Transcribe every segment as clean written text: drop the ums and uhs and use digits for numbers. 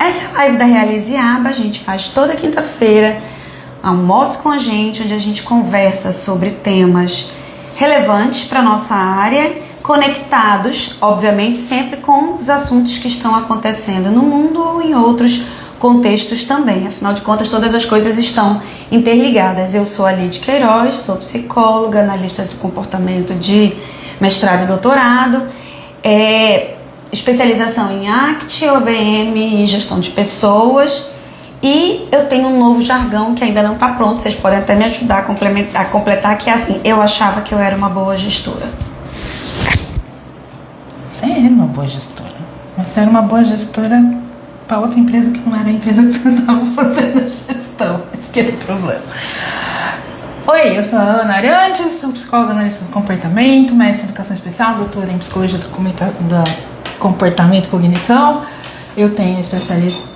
essa é a live da Realize Aba, a gente faz toda quinta-feira, almoce com a gente, onde a gente conversa sobre temas relevantes para nossa área, conectados, obviamente, sempre com os assuntos que estão acontecendo no mundo ou em outros contextos também. Afinal de contas, todas as coisas estão interligadas. Eu sou a Lid Queiroz, sou psicóloga, analista de comportamento de mestrado e doutorado, especialização em ACT, OBM e gestão de pessoas. E eu tenho um novo jargão que ainda não está pronto, vocês podem até me ajudar a completar, que é assim: eu achava que eu era uma boa gestora. Você era uma boa gestora, mas você era uma boa gestora para outra empresa que não era a empresa que você estava fazendo gestão. Esse que era o problema. Oi, eu sou a Ana Arantes, sou psicóloga, analista do comportamento, mestre em educação especial, doutora em psicologia do comportamento e cognição. Eu tenho especialista...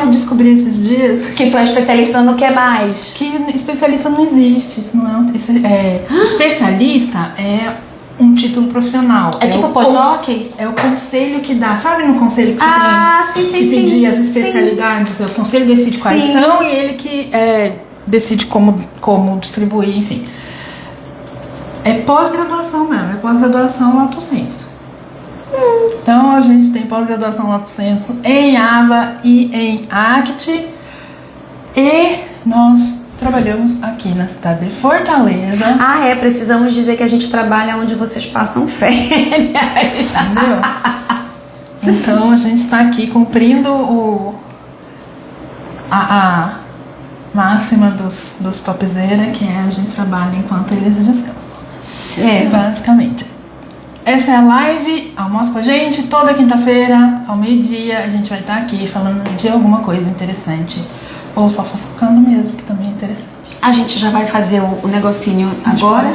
eu descobri esses dias... Que tu é especialista no que mais? Que especialista não existe. Isso não é especialista é um título profissional. É tipo pós-doc? É o conselho que dá. Sabe no conselho que você tem que sim, pedir as especialidades? Sim. O conselho decide quais são e ele que decide como distribuir, enfim. É pós-graduação mesmo. É pós-graduação lato sensu. Então a gente tem pós-graduação lato sensu em ABA e em ACT. E nós trabalhamos aqui na cidade de Fortaleza. Precisamos dizer que a gente trabalha onde vocês passam férias. Entendeu? Então a gente está aqui cumprindo a máxima dos topzera, que é a gente trabalha enquanto eles descansam. Basicamente. Essa é a live, almoça com a gente, toda quinta-feira, ao meio-dia, a gente vai estar aqui falando de alguma coisa interessante. Ou só fofocando mesmo, que também é interessante. A gente já vai fazer o negocinho agora.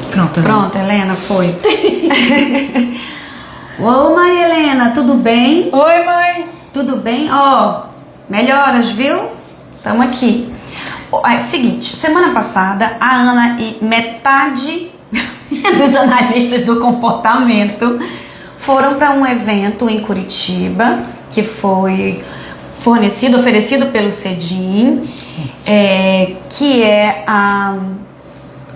Pronto, Helena, foi. Ô, mãe Helena, tudo bem? Oi, mãe. Tudo bem? Melhoras, viu? Tamo aqui. Seguinte, semana passada, a Ana e metade dos analistas do comportamento foram para um evento em Curitiba, que foi oferecido pelo CEDIM, que é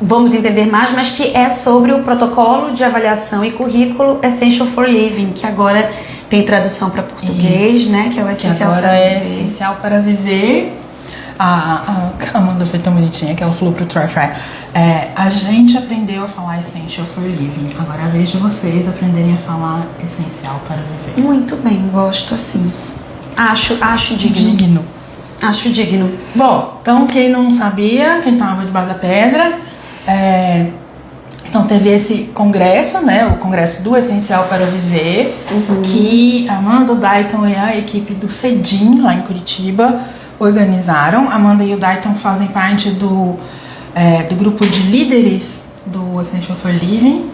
vamos entender mais, mas que é sobre o protocolo de avaliação e currículo Essential for Living, que agora tem tradução para português, né? Que é o Essencial que agora para é Viver. Essencial para Viver. A Amanda foi tão bonitinha que ela falou pro Troy Fry: a gente aprendeu a falar Essential for Living, agora é a vez de vocês aprenderem a falar Essencial para Viver. Muito bem, gosto assim. Acho digno. Acho digno. Bom, então quem não sabia, quem estava debaixo da pedra, então teve esse congresso, né? O congresso do Essencial para Viver, que a Amanda, o Dayton e a equipe do CEDIM, lá em Curitiba, organizaram. A Amanda e o Dayton fazem parte do grupo de líderes do Essential for Living.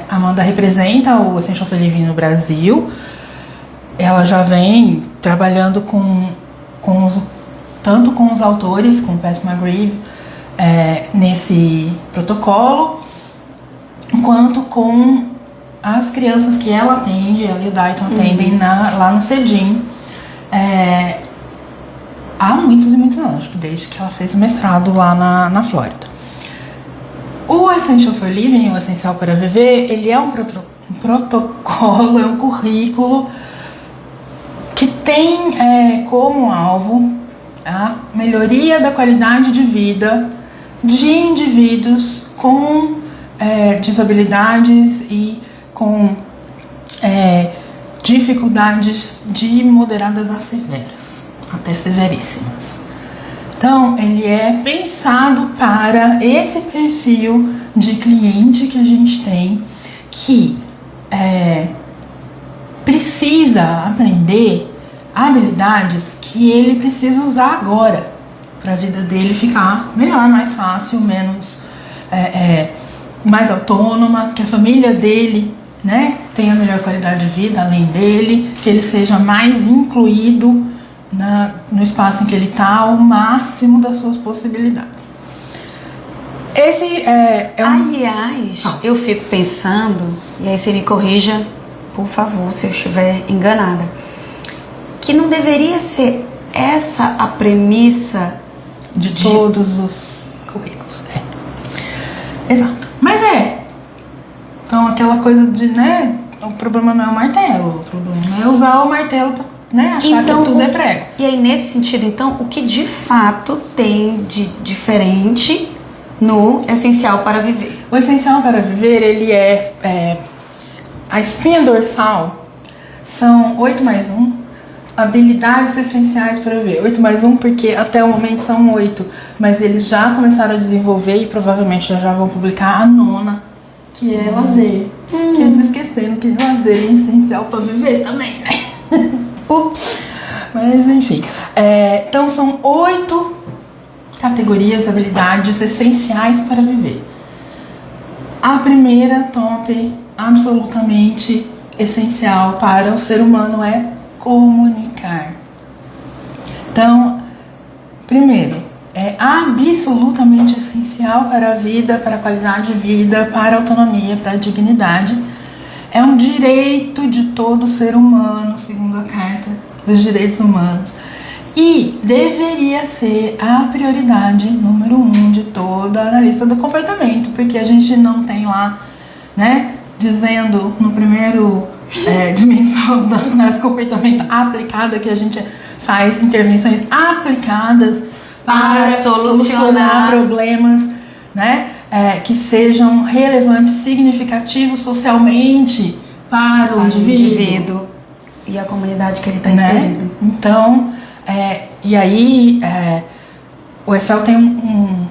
A Amanda representa o Essential for Living no Brasil. Ela já vem trabalhando tanto com os autores, com o Pat McGreevy, nesse protocolo, quanto com as crianças que ela atende, ela e o Dayton atendem lá no CEDIM. Há muitos e muitos anos, desde que ela fez o mestrado lá na Flórida. O Essential for Living, o Essencial para Viver, ele é um protocolo, é um currículo que tem como alvo a melhoria da qualidade de vida de indivíduos com desabilidades e com dificuldades de moderadas a severas, até severíssimas. Então, ele é pensado para esse perfil de cliente que a gente tem, que precisa aprender habilidades que ele precisa usar agora para a vida dele ficar melhor, mais fácil, menos mais autônoma, que a família dele, né, tenha melhor qualidade de vida além dele, que ele seja mais incluído no espaço em que ele está, ao máximo das suas possibilidades. Esse Aliás, eu fico pensando, e aí você me corrija, por favor, se eu estiver enganada, que não deveria ser essa a premissa de todos os currículos. Exato. Mas então aquela coisa de, né, o problema não é o martelo, o problema é usar o martelo pra, né, achar que tudo é prego. E aí, nesse sentido, então, o que de fato tem de diferente no Essencial para Viver? O Essencial para Viver, ele a espinha dorsal são 8+1 habilidades essenciais para viver. 8+1 porque até o momento são 8, mas eles já começaram a desenvolver e provavelmente já vão publicar a 9ª, que é lazer. Que eles esqueceram que lazer é essencial para viver também, né? Ups! Mas enfim, então são 8 categorias, habilidades essenciais para viver. A primeira, top, absolutamente essencial para o ser humano é comunicar. Então, primeiro, é absolutamente essencial para a vida, para a qualidade de vida, para a autonomia, para a dignidade. É um direito de todo ser humano, segundo a Carta dos Direitos Humanos. E deveria ser a prioridade número 1 de toda a lista do comportamento, porque a gente não tem lá, né, dizendo no primeiro dimensão do nosso comportamento aplicado que a gente faz intervenções aplicadas para solucionar problemas, né, que sejam relevantes, significativos socialmente para o indivíduo e a comunidade que ele está inserido. Então, e aí o ESSEL tem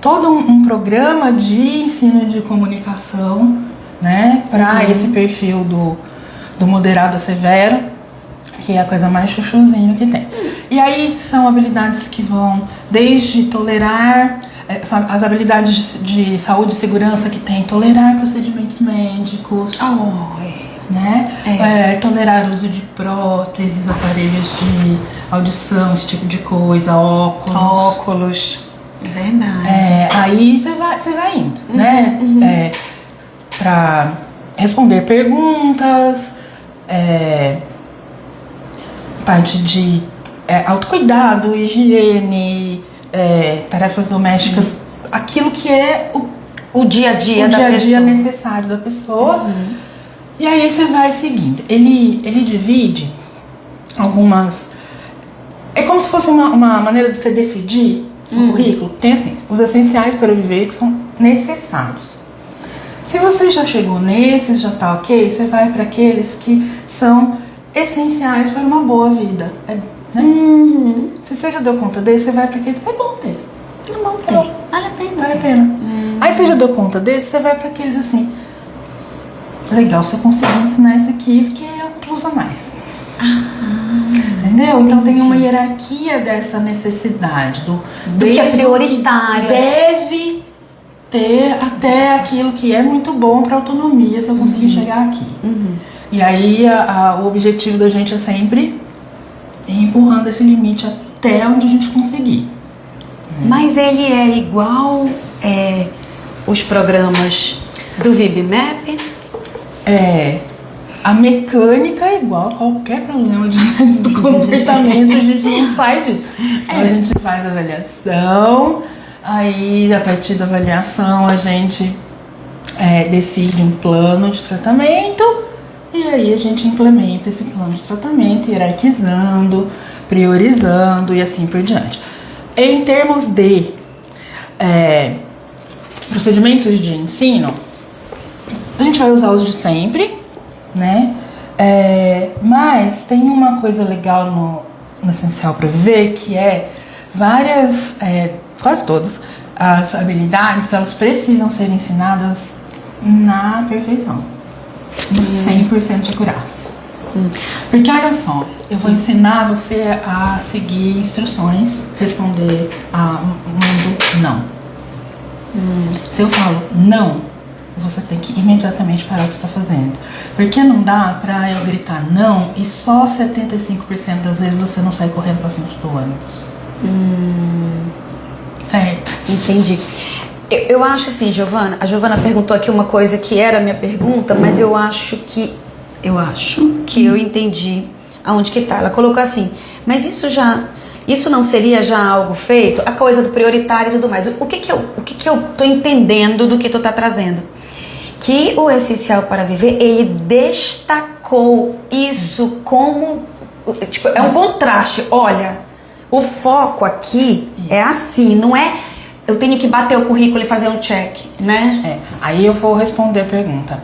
todo um programa de ensino de comunicação, né, para esse perfil do moderado a severo, que é a coisa mais chuchuzinho que tem. E aí são habilidades que vão desde tolerar, as habilidades de saúde e segurança que tem, tolerar procedimentos médicos, né? Tolerar o uso de próteses, aparelhos de audição, esse tipo de coisa, óculos. Verdade. Aí você vai indo, né? Para responder perguntas, parte de autocuidado, higiene, tarefas domésticas, aquilo que é o dia a dia necessário da pessoa. E aí você vai seguindo. Ele divide algumas... É como se fosse uma maneira de você decidir o currículo. Tem assim, os essenciais para viver, que são necessários. Se você já chegou nesses, já tá ok, você vai para aqueles que são essenciais para uma boa vida. Né? Se você já deu conta desse, você vai para aqueles que é bom ter. Vale a pena. Vale a pena. Aí você já deu conta desse, você vai para aqueles assim... Legal, você conseguiu ensinar esse aqui, porque é um plus a mais. Entendeu? Então tem uma hierarquia dessa necessidade do que é prioritário. Deve ter até aquilo que é muito bom para autonomia, se eu conseguir chegar aqui. E aí o objetivo da gente é sempre ir empurrando esse limite até onde a gente conseguir. Mas ele é igual os programas do VibMap? A mecânica é igual a qualquer problema de análise do comportamento, a gente não sai disso. Então a gente faz avaliação, aí a partir da avaliação a gente decide um plano de tratamento e aí a gente implementa esse plano de tratamento, hierarquizando, priorizando e assim por diante. Em termos de procedimentos de ensino, a gente vai usar os de sempre, né? Mas tem uma coisa legal no Essencial para Viver, que várias, quase todas, as habilidades, elas precisam ser ensinadas na perfeição, no 100% de acurácia. Porque olha só, eu vou ensinar você a seguir instruções, responder a não. Se eu falo não, você tem que imediatamente parar o que você está fazendo. Porque não dá pra eu gritar não e só 75% das vezes você não sai correndo pra frente do ônibus. Certo? Entendi. Eu acho assim, Giovana, a Giovana perguntou aqui uma coisa que era a minha pergunta, mas eu acho que eu acho que eu entendi aonde que tá. Ela colocou assim, mas isso não seria já algo feito? A coisa do prioritário e tudo mais. O que que eu tô entendendo do que tu tá trazendo? Que o Essencial para Viver, ele destacou isso como, tipo, é um contraste. Olha, o foco aqui é assim, não é eu tenho que bater o currículo e fazer um check, né? Aí eu vou responder a pergunta.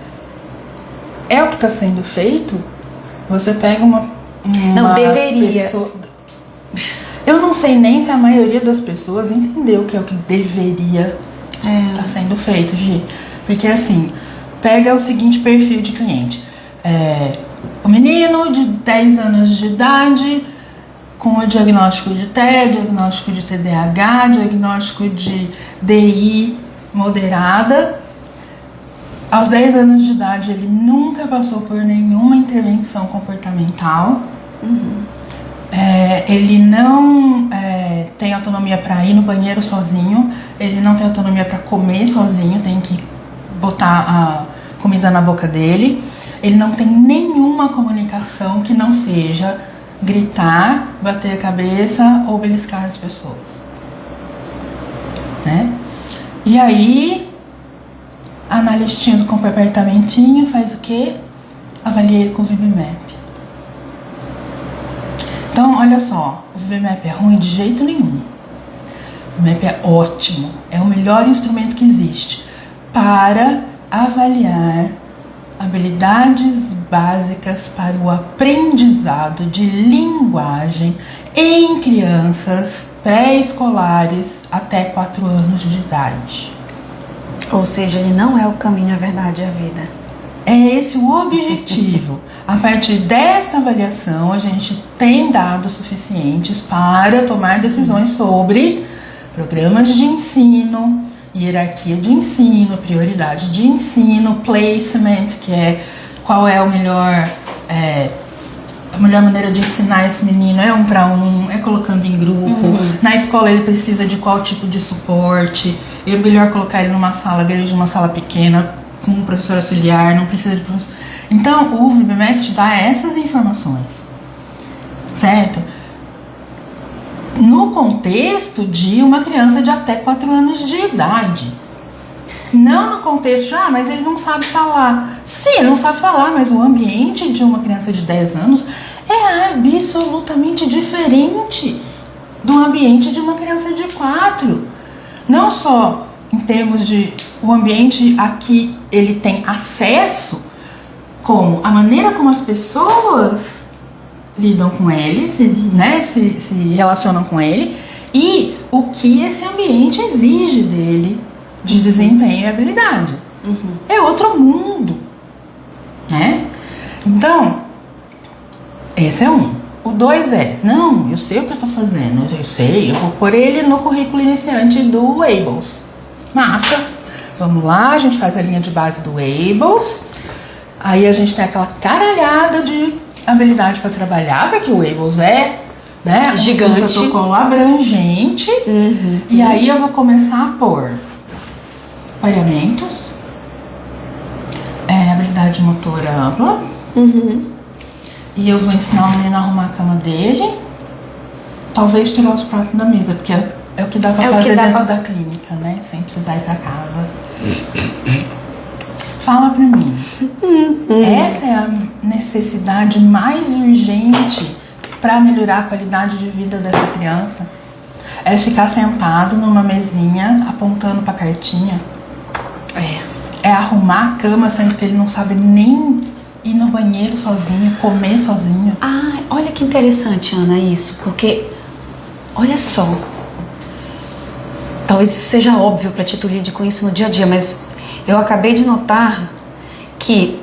É o que está sendo feito? Você pega uma não deveria. Pessoa... Eu não sei nem se a maioria das pessoas entendeu o que é o que deveria estar sendo feito, Gi. Porque assim, pega o seguinte perfil de cliente. O menino de 10 anos de idade, com o diagnóstico de TEA, diagnóstico de TDAH, diagnóstico de DI moderada. Aos 10 anos de idade, ele nunca passou por nenhuma intervenção comportamental. Ele não tem autonomia para ir no banheiro sozinho, ele não tem autonomia para comer sozinho, tem que botar a comida na boca dele. Ele não tem nenhuma comunicação que não seja gritar, bater a cabeça ou beliscar as pessoas, né? E aí, a analistinha do comportamentinho faz o quê? Avalia ele com o VB-MAP. Então, olha só, o VB-MAP é ruim de jeito nenhum. O VB-MAP é ótimo, é o melhor instrumento que existe para avaliar habilidades básicas para o aprendizado de linguagem em crianças pré-escolares até 4 anos de idade. Ou seja, ele não é o caminho, a verdade e a vida. É esse o objetivo. A partir desta avaliação, a gente tem dados suficientes para tomar decisões sobre programas de ensino, hierarquia de ensino, prioridade de ensino, placement, que é qual é a melhor maneira de ensinar esse menino, é 1 para 1, é colocando em grupo, na escola ele precisa de qual tipo de suporte, é melhor colocar ele numa sala grande, numa sala pequena, com um professor auxiliar, não precisa de professor. Então o VB-MAP te dá essas informações, certo? No contexto de uma criança de até 4 anos de idade. Não no contexto de, mas ele não sabe falar. Sim, ele não sabe falar, mas o ambiente de uma criança de 10 anos é absolutamente diferente do ambiente de uma criança de 4. Não só em termos de o ambiente a que ele tem acesso, como a maneira como as pessoas lidam com ele, se relacionam com ele, e o que esse ambiente exige dele de desempenho e habilidade. É outro mundo, né? Então, esse é um. O 2 não, eu sei o que eu tô fazendo, eu vou pôr ele no currículo iniciante do ABLES. Massa, vamos lá, a gente faz a linha de base do ABLES, aí a gente tem aquela caralhada de habilidade para trabalhar, porque o ABLES é, né, gigante, um protocolo abrangente, e aí eu vou começar a pôr pareamentos, habilidade motora ampla, e eu vou ensinar o menino a arrumar a cama dele, talvez tirar os pratos da mesa, porque é o que dá pra fazer dentro da clínica, né, sem precisar ir pra casa. Fala pra mim, essa é a necessidade mais urgente para melhorar a qualidade de vida dessa criança? É ficar sentado numa mesinha apontando pra cartinha? É arrumar a cama, sendo que ele não sabe nem ir no banheiro sozinho, comer sozinho? Olha que interessante, Ana, isso, porque olha só, talvez isso seja óbvio pra ti, tu lide com isso no dia a dia, mas eu acabei de notar que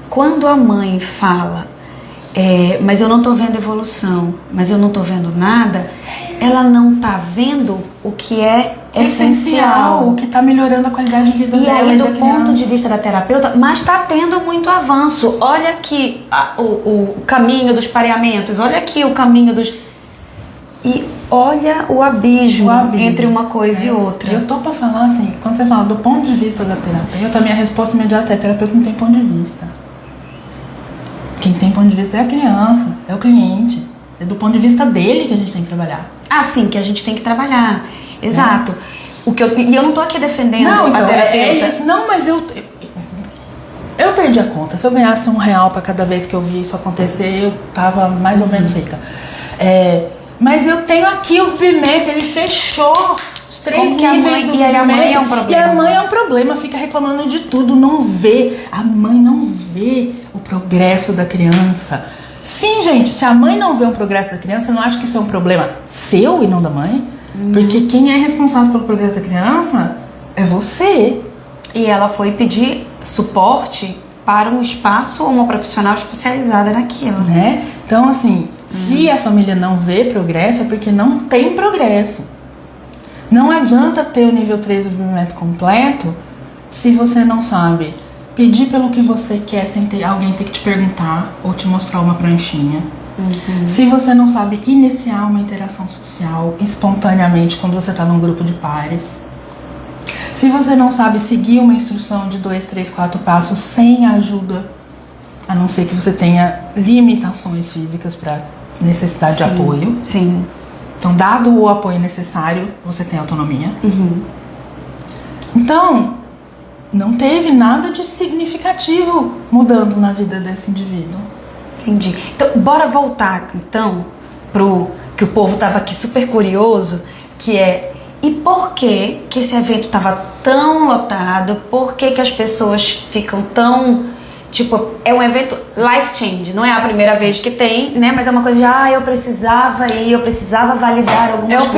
quando a mãe fala, mas eu não tô vendo evolução, mas eu não tô vendo nada, ela não tá vendo o que é essencial, o que tá melhorando a qualidade de vida e dela. aí, E do da ponto criança. de vista da terapeuta, mas tá tendo muito avanço. Olha aqui o caminho dos pareamentos, olha aqui o caminho dos... E olha o abismo entre uma coisa e outra. Eu tô pra falar assim, quando você fala do ponto de vista da terapeuta, a minha resposta imediata é: terapeuta não tem ponto de vista. Quem tem ponto de vista é a criança, é o cliente. É do ponto de vista dele que a gente tem que trabalhar. Ah, sim, que a gente tem que trabalhar. Exato. E eu não tô aqui defendendo não, então, a terapeuta. É isso. Não, mas eu perdi a conta. Se eu ganhasse R$1 pra cada vez que eu vi isso acontecer, eu tava mais ou menos rica. Mas eu tenho aqui o VMAP, ele fechou os 3 níveis do E aí a mãe é um problema. E a mãe é um problema, fica reclamando de tudo, não vê. A mãe não vê o progresso da criança. Sim, gente, se a mãe não vê o progresso da criança, eu não acho que isso é um problema seu e não da mãe. Porque quem é responsável pelo progresso da criança é você. E ela foi pedir suporte para um espaço ou uma profissional especializada naquilo. Né? Então, assim, se a família não vê progresso, é porque não tem progresso. Não adianta ter o nível 3 do VMAP completo se você não sabe pedir pelo que você quer sem ter alguém ter que te perguntar ou te mostrar uma pranchinha. Se você não sabe iniciar uma interação social espontaneamente quando você está num grupo de pares. Se você não sabe seguir uma instrução de 2, 3, 4 passos sem ajuda, a não ser que você tenha limitações físicas para necessidade de apoio. Sim. Então, dado o apoio necessário, você tem autonomia. Então, não teve nada de significativo mudando na vida desse indivíduo. Entendi. Então, bora voltar, então, pro que o povo tava aqui super curioso, que é, e por que esse evento tava tão lotado? Por que as pessoas ficam tão, tipo, é um evento life change, não é a primeira vez que tem, né? Mas é uma coisa de, eu precisava ir, eu precisava validar algumas coisas.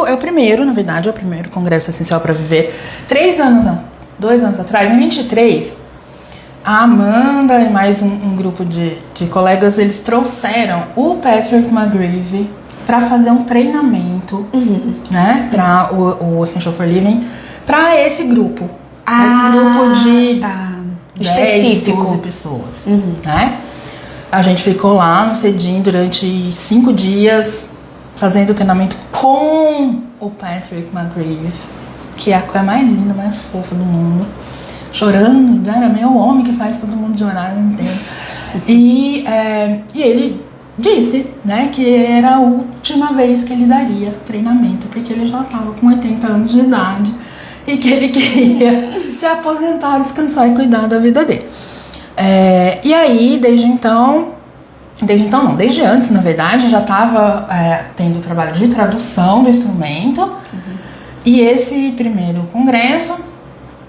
É o primeiro, na verdade, é o primeiro Congresso Essencial para Viver. 2 anos atrás, em 23, a Amanda e mais um grupo de colegas, eles trouxeram o Patrick McGreevy para fazer um treinamento, né, para o Essential for Living, para esse grupo. Um grupo de 10, 12 pessoas, né? A gente ficou lá no Cedim durante 5 dias fazendo treinamento com o Patrick McGreevy, que é a coisa mais linda, mais fofa do mundo. Chorando, né? É o homem que faz todo mundo chorar, eu não entendo. E ele disse, né, que era a última vez que ele daria treinamento, porque ele já estava com 80 anos de idade e que ele queria se aposentar, descansar e cuidar da vida dele. E aí, desde antes, na verdade, já estava tendo trabalho de tradução do instrumento. E esse primeiro congresso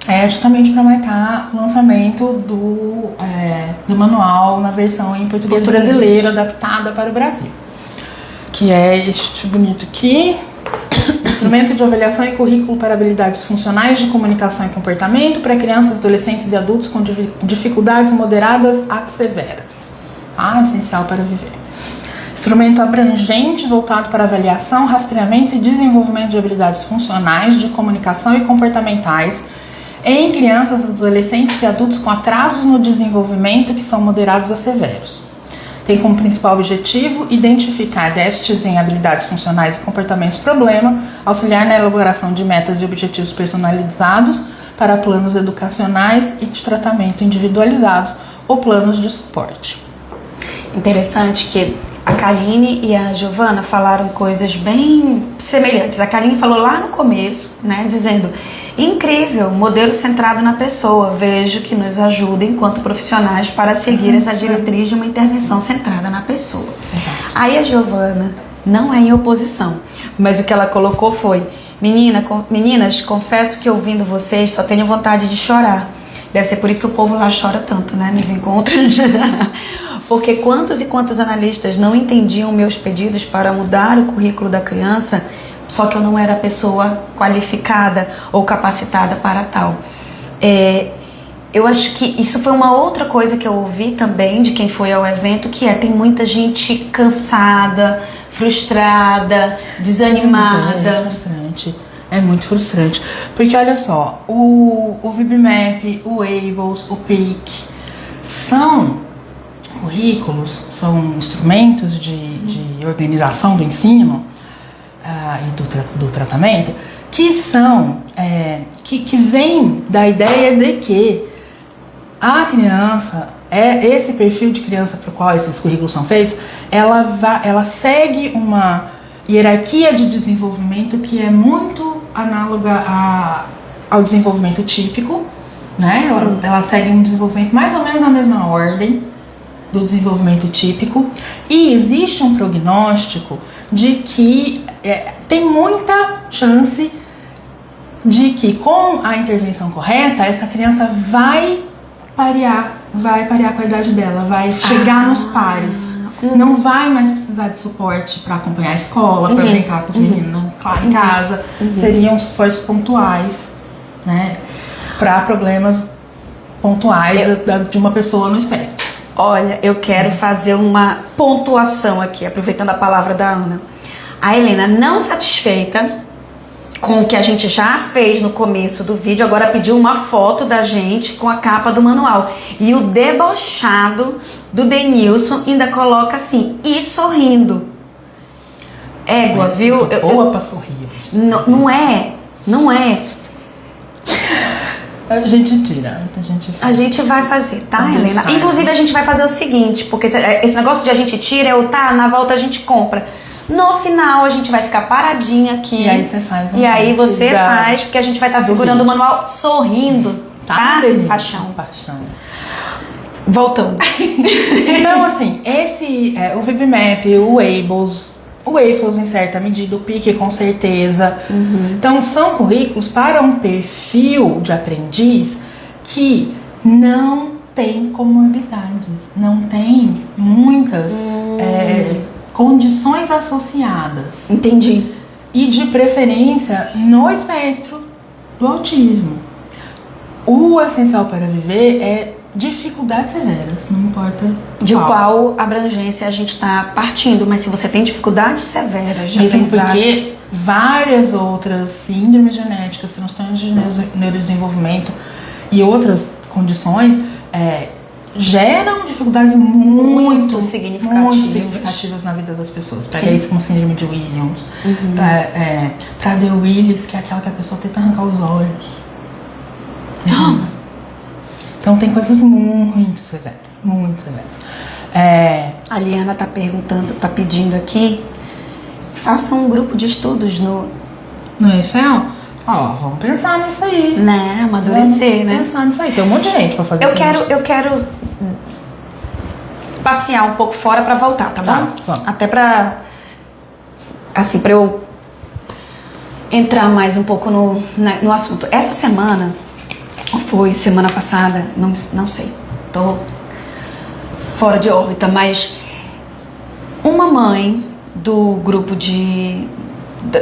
é justamente para marcar o lançamento do manual na versão em português brasileiro, adaptada para o Brasil. Que é este bonito aqui. Instrumento de avaliação e currículo para habilidades funcionais de comunicação e comportamento para crianças, adolescentes e adultos com dificuldades moderadas a severas. Essencial para viver. Instrumento abrangente voltado para avaliação, rastreamento e desenvolvimento de habilidades funcionais de comunicação e comportamentais em crianças, adolescentes e adultos com atrasos no desenvolvimento que são moderados a severos. Tem como principal objetivo identificar déficits em habilidades funcionais e comportamentos problema, auxiliar na elaboração de metas e objetivos personalizados para planos educacionais e de tratamento individualizados ou planos de suporte. Interessante que a Kaline e a Giovana falaram coisas bem semelhantes. A Kaline falou lá no começo, né, dizendo: incrível, modelo centrado na pessoa, vejo que nos ajuda enquanto profissionais para seguir essa diretriz de uma intervenção centrada na pessoa. Exato. Aí a Giovana não é em oposição, mas o que ela colocou foi: meninas, confesso que ouvindo vocês só tenho vontade de chorar. Deve ser por isso que o povo lá chora tanto, né, nos encontros. Porque quantos e quantos analistas não entendiam meus pedidos para mudar o currículo da criança, só que eu não era a pessoa qualificada ou capacitada para tal. Eu acho que isso foi uma outra coisa que eu ouvi também de quem foi ao evento, que tem muita gente cansada, frustrada, desanimada. É frustrante. É muito frustrante. Porque olha só, o VibMap, o Ables, o PIC são currículos, são instrumentos de organização do ensino e do tratamento que são que vêm da ideia de que a criança esse perfil de criança para o qual esses currículos são feitos, ela segue uma hierarquia de desenvolvimento que é muito análoga ao desenvolvimento típico, né? Ela segue um desenvolvimento mais ou menos na mesma ordem do desenvolvimento típico, e existe um prognóstico de que tem muita chance de que com a intervenção correta, essa criança vai parear com a idade dela, vai chegar nos pares. Não vai mais precisar de suporte para acompanhar a escola, para brincar com os meninos em casa. Seriam suportes pontuais, né? Para problemas pontuais de uma pessoa no espectro. Olha, eu quero fazer uma pontuação aqui, aproveitando a palavra da Ana. A Helena, não satisfeita com o que a gente já fez no começo do vídeo, agora pediu uma foto da gente com a capa do manual. E o debochado do Denilson ainda coloca assim, e sorrindo. Égua, viu? Boa pra sorrir. Não é. A gente tira, a gente vai fazer, tá, Helena? Inclusive a gente vai fazer o seguinte, porque esse negócio de a gente tira é o tá, na volta a gente compra. No final a gente vai ficar paradinha aqui. E aí você faz. E aí você faz, porque a gente vai estar segurando o manual sorrindo, tá? Paixão. Voltando. Então, assim, o VibMap, o Waffles em certa medida, o PIC com certeza. Então, são currículos para um perfil de aprendiz que não tem comorbidades, não tem muitas condições associadas. Entendi. E de preferência no espectro do autismo. O essencial para viver é dificuldades severas, não importa de qual abrangência a gente está partindo, mas se você tem dificuldades severas de mesmo aprendizagem, porque várias outras síndromes genéticas, transtornos de neurodesenvolvimento e outras condições geram dificuldades muito significativas na vida das pessoas. Pega isso com síndrome de Williams, Prader-Willis, que é aquela que a pessoa tenta arrancar os olhos. Então tem coisas muito severas, muito severas. A Liana tá pedindo aqui, faça um grupo de estudos no EFL. Vamos pensar nisso aí. Né, amadurecer, né? Pensar nisso aí, tem um monte de gente pra fazer isso. Eu quero passear um pouco fora pra voltar, tá bom? Vamos. Até pra, assim, pra eu entrar mais um pouco no assunto. Essa semana, foi semana passada, não sei, tô fora de órbita, mas uma mãe do grupo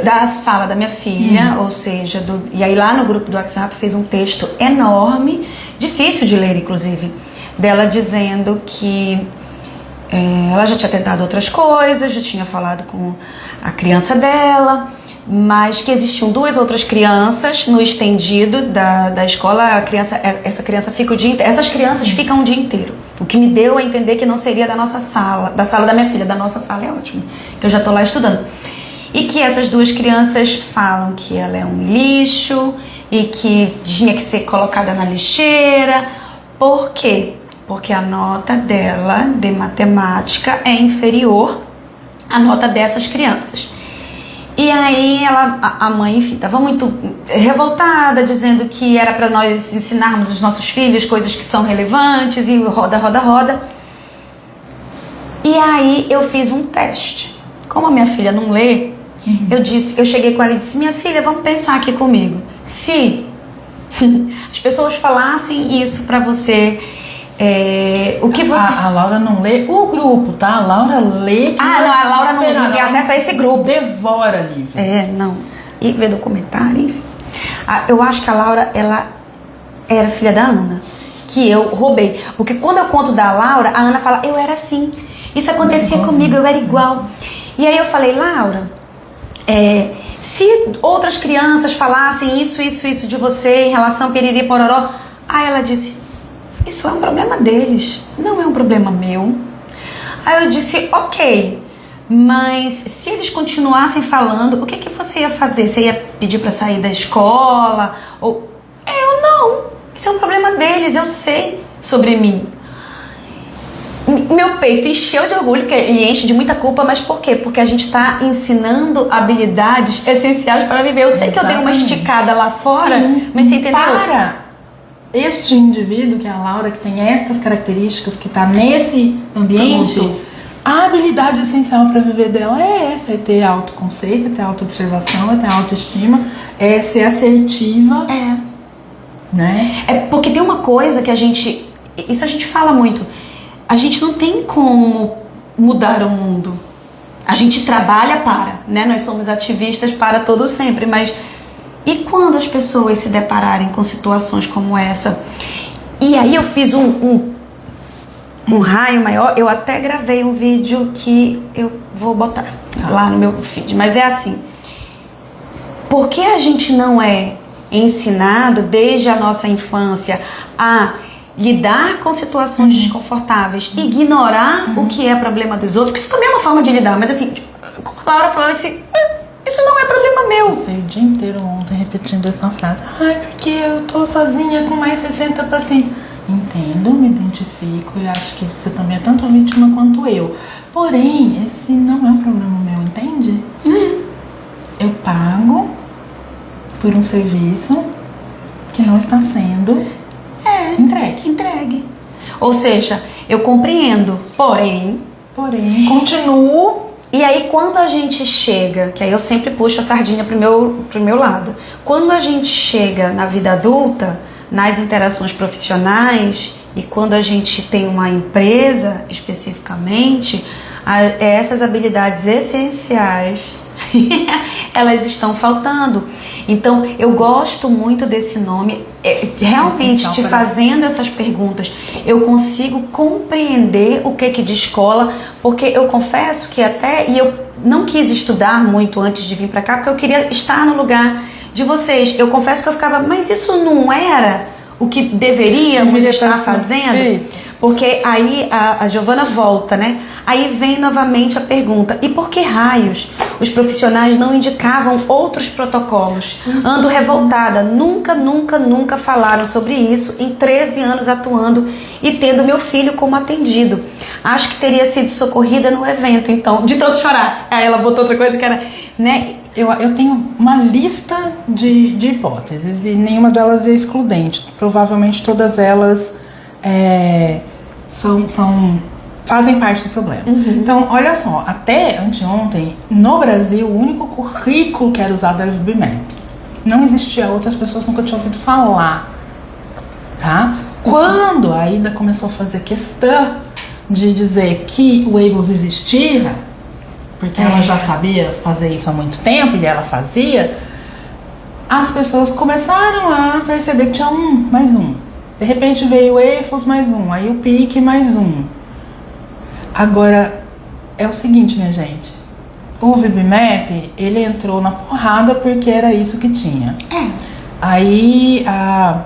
da sala da minha filha, ou seja, e aí lá no grupo do WhatsApp fez um texto enorme, difícil de ler inclusive, dela dizendo que ela já tinha tentado outras coisas, já tinha falado com a criança dela, mas que existiam 2 outras crianças no estendido da escola. Essa criança fica o dia inteiro, essas crianças ficam o dia inteiro, o que me deu a entender que não seria da nossa sala, da sala da minha filha. Da nossa sala é ótimo, que eu já tô lá estudando. E que essas 2 crianças falam que ela é um lixo e que tinha que ser colocada na lixeira. Por quê? Porque a nota dela de matemática é inferior à nota dessas crianças. E aí a mãe, enfim, estava muito revoltada, dizendo que era para nós ensinarmos os nossos filhos coisas que são relevantes e roda. E aí eu fiz um teste. Como a minha filha não lê, eu cheguei com ela e disse: minha filha, vamos pensar aqui comigo. Se as pessoas falassem isso pra você, o que você... A Laura não lê o grupo, tá? A Laura lê... a Laura não tem acesso a esse grupo. Devora livro. Não. E vê documentário, enfim. Eu acho que a Laura, ela era filha da Ana, que eu roubei. Porque quando eu conto da Laura, a Ana fala: eu era assim. Isso acontecia comigo, eu era igual. E aí eu falei: Laura, se outras crianças falassem isso de você em relação a piriri pororó. Aí ela disse: isso é um problema deles, não é um problema meu. Aí eu disse: ok, mas se eles continuassem falando, o que você ia fazer? Você ia pedir pra sair da escola? Ou eu não, isso é um problema deles, eu sei sobre mim. Meu peito encheu de orgulho e enche de muita culpa, mas por quê? Porque a gente está ensinando habilidades essenciais para viver. Eu sei que eu dei uma esticada lá fora, sim, mas você entendeu? Para este indivíduo, que é a Laura, que tem estas características, que está nesse ambiente, a habilidade essencial para viver dela é essa: é ter autoconceito, é ter autoobservação, é ter autoestima, é ser assertiva. Né? É porque tem uma coisa que isso a gente fala muito. A gente não tem como mudar o mundo. A gente trabalha para, né? Nós somos ativistas para todo sempre, mas e quando as pessoas se depararem com situações como essa? E aí eu fiz um raio maior. Eu até gravei um vídeo que eu vou botar lá no meu feed, mas é assim: por que a gente não é ensinado desde a nossa infância a lidar com situações desconfortáveis, ignorar o que é problema dos outros? Porque isso também é uma forma de lidar, mas assim, como a Laura falou assim, isso não é problema meu. Eu passei o dia inteiro ontem repetindo essa frase: ai, porque eu tô sozinha com mais 60 pacientes. Entendo, me identifico e acho que você também é tanto vítima quanto eu. Porém, esse não é um problema meu, entende? Eu pago por um serviço que não está sendo entregue. Ou seja, eu compreendo, porém, continuo. E aí quando a gente chega, que aí eu sempre puxo a sardinha pro meu lado, quando a gente chega na vida adulta, nas interações profissionais, e quando a gente tem uma empresa especificamente, essas habilidades essenciais elas estão faltando. Então eu gosto muito desse nome. Realmente, te fazendo essas perguntas, eu consigo compreender o que de escola, porque eu confesso que e eu não quis estudar muito antes de vir pra cá, porque eu queria estar no lugar de vocês. Eu confesso que eu ficava, mas isso não era o que deveríamos estar fazendo? Porque aí a Giovana volta, né? Aí vem novamente a pergunta: e por que raios os profissionais não indicavam outros protocolos? Ando revoltada, nunca falaram sobre isso em 13 anos atuando e tendo meu filho como atendido. Acho que teria sido socorrida no evento, então, de tanto chorar. Aí ela botou outra coisa que era, né? Eu tenho uma lista de hipóteses e nenhuma delas é excludente. Provavelmente todas elas fazem parte do problema. Então, olha só, até anteontem, no Brasil, o único currículo que era usado era o VB-MAP. Não existia, outras pessoas nunca tinham ouvido falar, tá? Quando a Ida começou a fazer questão de dizer que o ABLS existia, porque ela já sabia fazer isso há muito tempo e ela fazia, as pessoas começaram a perceber que tinha mais um. De repente veio o AFOS mais um, aí o PIC mais um. Agora, é o seguinte, minha gente. O VB-MAP, ele entrou na porrada porque era isso que tinha. Aí a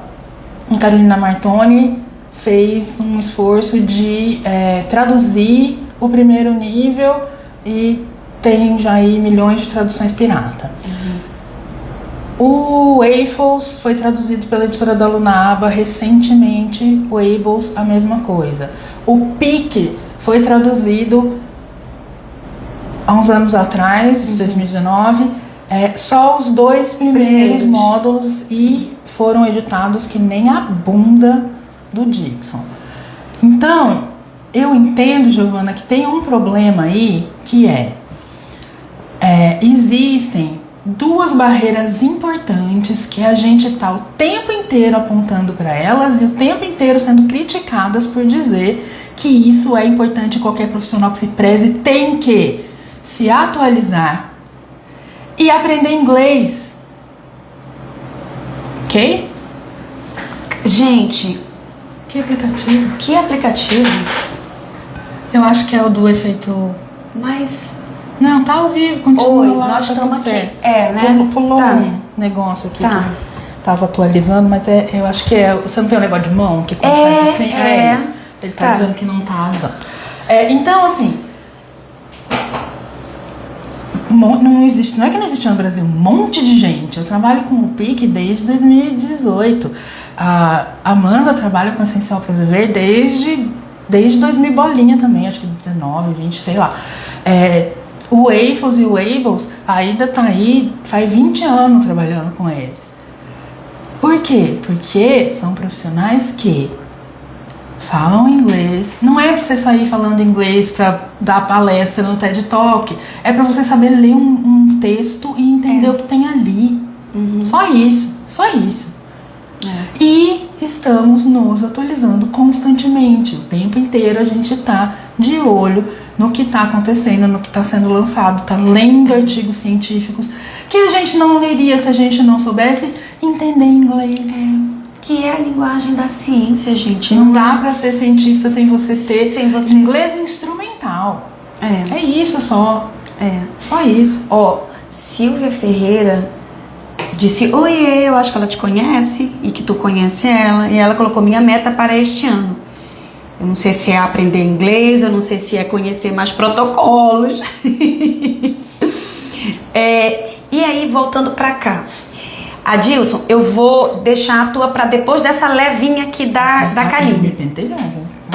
Carolina Martoni fez um esforço de traduzir o primeiro nível e tem já aí milhões de traduções pirata. O AFOS foi traduzido pela editora da Lunaba recentemente, o ABLS a mesma coisa. O PIC foi traduzido há uns anos atrás, em 2019, só os 2 primeiros módulos, e foram editados que nem a bunda do Dixon. Então, eu entendo, Giovana, que tem um problema aí, que existem 2 barreiras importantes que a gente está o tempo inteiro apontando para elas e o tempo inteiro sendo criticadas por dizer que isso é importante. Qualquer profissional que se preze tem que se atualizar e aprender inglês. Ok? Gente, que aplicativo? Que aplicativo? Eu acho que é o do efeito... Mas... Não, tá ao vivo, continua. Oi, lá, nós tá estamos aqui. certo. Né? Pulou um negócio aqui. Tá. Que tava atualizando, mas eu acho que você não tem um negócio de mão que quando faz assim? Isso. Ele tá dizendo que não tá usando. Então, assim, não existe, não é que não existe no Brasil um monte de gente. Eu trabalho com o PIC desde 2018. A Amanda trabalha com Essencial para Viver desde desde 2000 bolinha também, acho que 19, 20, sei lá. O Waffles e o Wables, a Ida tá aí, faz 20 anos trabalhando com eles. Por quê? Porque são profissionais que falam inglês. Não é pra você sair falando inglês pra dar palestra no TED Talk. É pra você saber ler um texto e entender o que tem ali. Só isso, só isso. E estamos nos atualizando constantemente. O tempo inteiro a gente tá de olho no que tá acontecendo, no que tá sendo lançado, tá lendo artigos científicos que a gente não leria se a gente não soubesse entender inglês. Que é a linguagem da ciência, gente. Não dá pra ser cientista sem você ter inglês instrumental. É isso só. Só isso. Silvia Ferreira disse: Oiê, eu acho que ela te conhece e que tu conhece ela. E ela colocou: minha meta para este ano. Eu não sei se é aprender inglês, eu não sei se é conhecer mais protocolos. E aí, voltando pra cá. Adilson, eu vou deixar a tua pra depois dessa levinha aqui da Kaline. Ele me pentelhou.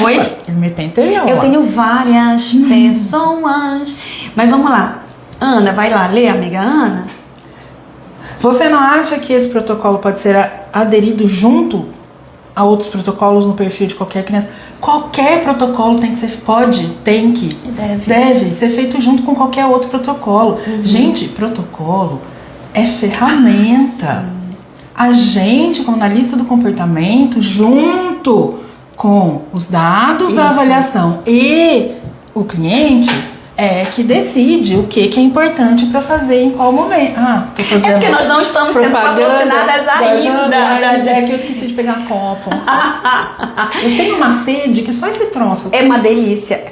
Oi? Ele me pentelhou. Eu tenho várias pessoas. Mas vamos lá. Ana, vai lá ler, amiga Ana. Você não acha que esse protocolo pode ser aderido junto a outros protocolos no perfil de qualquer criança? Qualquer protocolo tem que ser, deve ser feito junto com qualquer outro protocolo. Gente, protocolo é ferramenta. A gente, como analista do comportamento, junto com os dados da avaliação e o cliente, que decide o que é importante para fazer em qual momento. Tô fazendo porque nós não estamos sendo patrocinadas ainda. É que eu esqueci de pegar copo. Eu tenho uma sede que só esse troço. É uma delícia.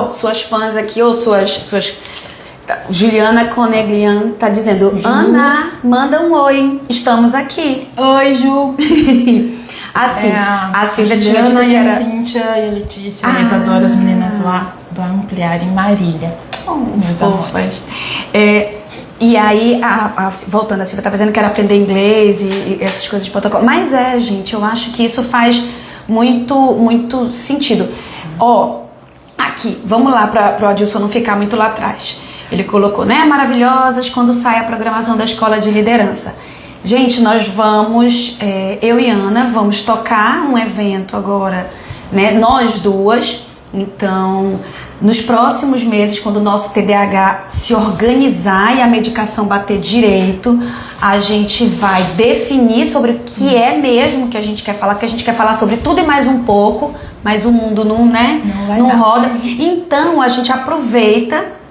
Suas fãs aqui, suas... Juliana Coneglian tá dizendo: Ju. Ana, manda um oi, estamos aqui. Oi, Ju. Assim, a Silvia tinha dito que era... a Cíntia e a Letícia, eles adoram as meninas lá do Ampliar em Marília. Fofas. E aí, voltando, a Silvia tá dizendo que era aprender inglês e essas coisas de protocolo. Mas gente, eu acho que isso faz muito sentido. Aqui, vamos lá pro Adilson não ficar muito lá atrás. Ele colocou, né, maravilhosas quando sai a programação da Escola de Liderança. Gente, nós vamos, eu e Ana, vamos tocar um evento agora, né, nós duas. Então, nos próximos meses, quando o nosso TDAH se organizar e a medicação bater direito, a gente vai definir sobre o que é mesmo que a gente quer falar, porque a gente quer falar sobre tudo e mais um pouco, mas o mundo não roda. Então, a gente aproveita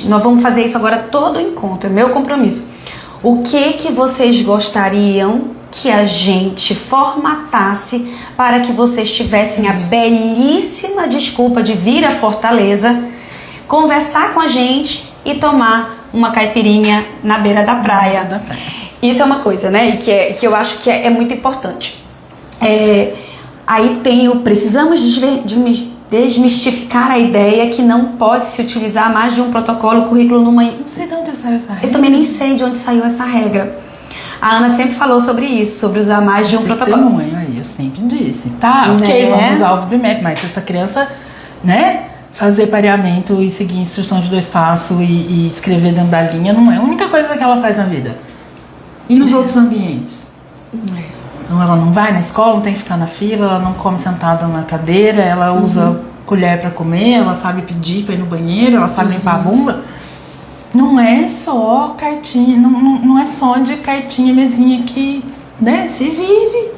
nós vamos fazer isso agora todo o encontro, é meu compromisso. O que vocês gostariam que a gente formatasse para que vocês tivessem a belíssima desculpa de vir a Fortaleza, conversar com a gente e tomar uma caipirinha na beira da praia. Isso é uma coisa, né? Que eu acho que é muito importante. Aí tem o precisamos desmistificar a ideia que não pode se utilizar mais de um protocolo currículo numa... Não sei de onde saiu essa regra. Eu também nem sei de onde saiu essa regra. A Ana sempre falou sobre isso, sobre usar mais de um protocolo. Aí, eu sempre disse. Tá, ok, vamos usar o VBMAP, mas se essa criança, né, fazer pareamento e seguir instrução de 2 passos e escrever dentro da linha, não é a única coisa que ela faz na vida. E nos outros ambientes? Então ela não vai na escola, não tem que ficar na fila, ela não come sentada na cadeira, ela usa colher para comer, ela sabe pedir para ir no banheiro, ela sabe limpar a bunda. Não é só cartinha, não é só de cartinha, mesinha que, né, se vive.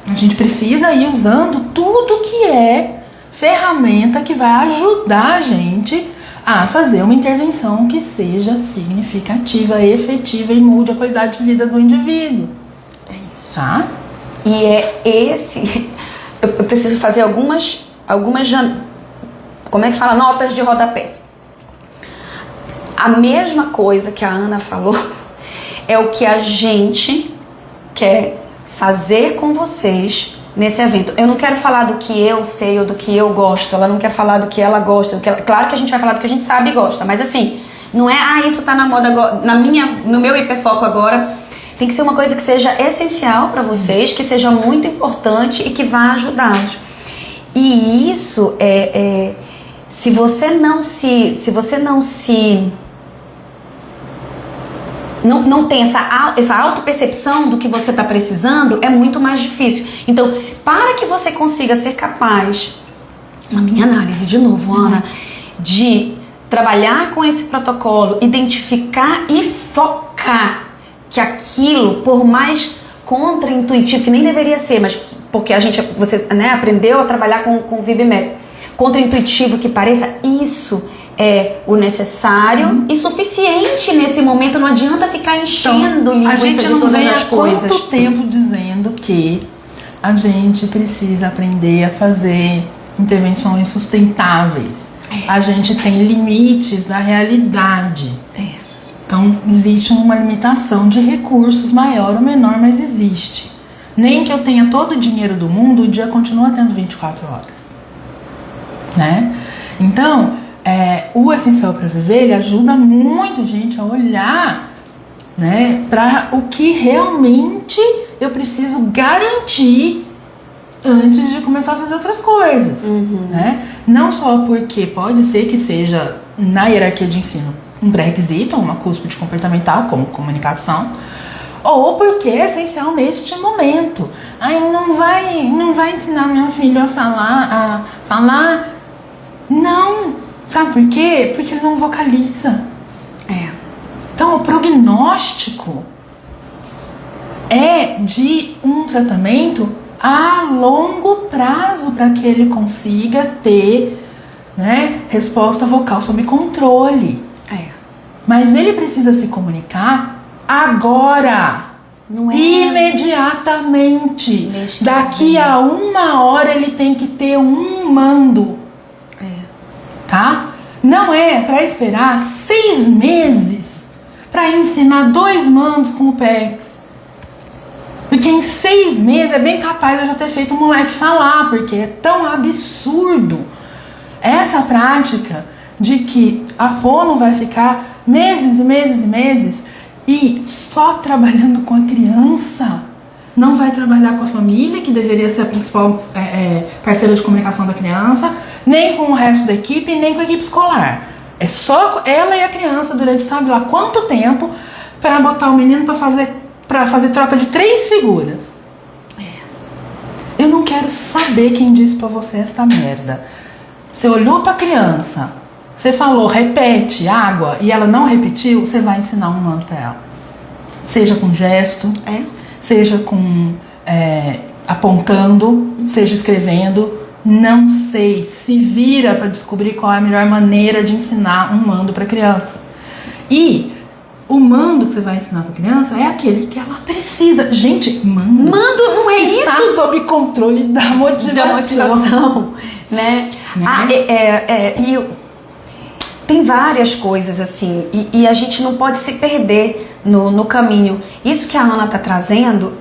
A gente precisa ir usando tudo que é ferramenta que vai ajudar a gente a fazer uma intervenção que seja significativa, efetiva e mude a qualidade de vida do indivíduo. É isso. Tá? E eu preciso fazer algumas como é que fala? Notas de rodapé. A mesma coisa que a Ana falou é o que a gente quer fazer com vocês nesse evento. Eu não quero falar do que eu sei ou do que eu gosto. Ela não quer falar do que ela gosta. Claro que a gente vai falar do que a gente sabe e gosta, mas assim, não é, isso tá na moda agora, no meu hiperfoco agora. Tem que ser uma coisa que seja essencial para vocês, que seja muito importante e que vá ajudá-los. E isso se você não tem essa autopercepção do que você está precisando, é muito mais difícil. Então, para que você consiga ser capaz, na minha análise, de novo, Ana, de trabalhar com esse protocolo, identificar e focar que aquilo, por mais contraintuitivo, que nem deveria ser, mas porque você aprendeu a trabalhar com o VibMap, contraintuitivo que pareça, isso é o necessário e suficiente nesse momento. Não adianta ficar enchendo linguiça de todas as coisas. A gente não vem há quanto tempo dizendo que a gente precisa aprender a fazer intervenções sustentáveis. A gente tem limites da realidade. Então, existe uma limitação de recursos, maior ou menor, mas existe. Nem que eu tenha todo o dinheiro do mundo, o dia continua tendo 24 horas. Né? Então, o Essencial para Viver, ele ajuda muito a gente a olhar, né, para o que realmente eu preciso garantir antes de começar a fazer outras coisas. Né? Não só porque pode ser que seja, na hierarquia de ensino, um pré-requisito, uma cúspide comportamental, como comunicação, ou porque é essencial neste momento. Aí não vai ensinar meu filho a falar. Não. Sabe por quê? Porque ele não vocaliza. Então, o prognóstico é de um tratamento a longo prazo para que ele consiga ter, né, resposta vocal sob controle. Mas ele precisa se comunicar agora. Não é imediatamente. Daqui a 1 hora ele tem que ter um mando. Tá? Não é para esperar 6 meses para ensinar 2 mandos com o PEX. Porque em 6 meses é bem capaz de eu já ter feito o moleque falar, porque é tão absurdo essa prática de que a fono vai ficar meses e meses e meses e só trabalhando com a criança. Não vai trabalhar com a família, que deveria ser a principal parceira de comunicação da criança, nem com o resto da equipe, nem com a equipe escolar. É só ela e a criança durante sabe lá quanto tempo para botar o menino para fazer troca de 3 figuras. Eu não quero saber quem disse para você esta merda. Você olhou para a criança, você falou, repete, água, e ela não repetiu, você vai ensinar um mando para ela. Seja com gesto, seja com apontando, seja escrevendo, não sei, se vira para descobrir qual é a melhor maneira de ensinar um mando para criança. E o mando que você vai ensinar para criança é aquele que ela precisa. Gente, mando não é está isso sob controle da motivação. Né? Tem várias coisas assim, e a gente não pode se perder no caminho. Isso que a Ana está trazendo,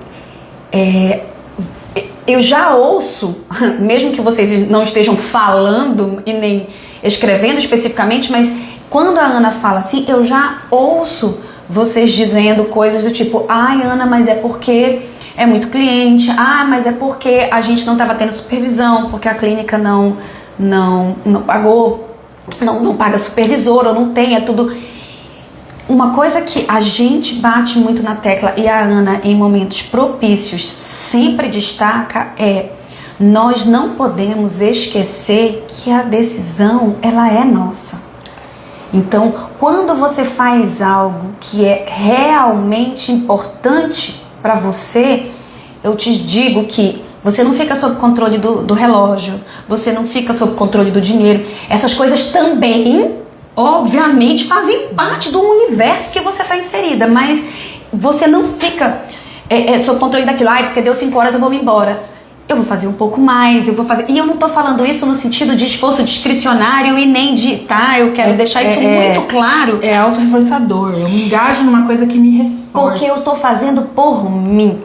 eu já ouço, mesmo que vocês não estejam falando e nem escrevendo especificamente, mas quando a Ana fala assim, eu já ouço vocês dizendo coisas do tipo, ai Ana, mas é porque é muito cliente, mas é porque a gente não estava tendo supervisão, porque a clínica não pagou, não paga supervisor, ou não tem, é tudo. Uma coisa que a gente bate muito na tecla, e a Ana em momentos propícios sempre destaca, nós não podemos esquecer que a decisão, ela é nossa. Então, quando você faz algo que é realmente importante para você, eu te digo que você não fica sob controle do relógio, você não fica sob controle do dinheiro. Essas coisas também, obviamente, fazem parte do universo que você está inserida, mas você não fica sob controle daquilo. Porque deu 5 horas, eu vou me embora. Eu vou fazer um pouco mais, eu vou fazer... E eu não tô falando isso no sentido de esforço discricionário e nem de... Eu quero deixar isso muito claro. É autorreforçador, eu me engajo numa coisa que me reforça. Porque eu tô fazendo por mim.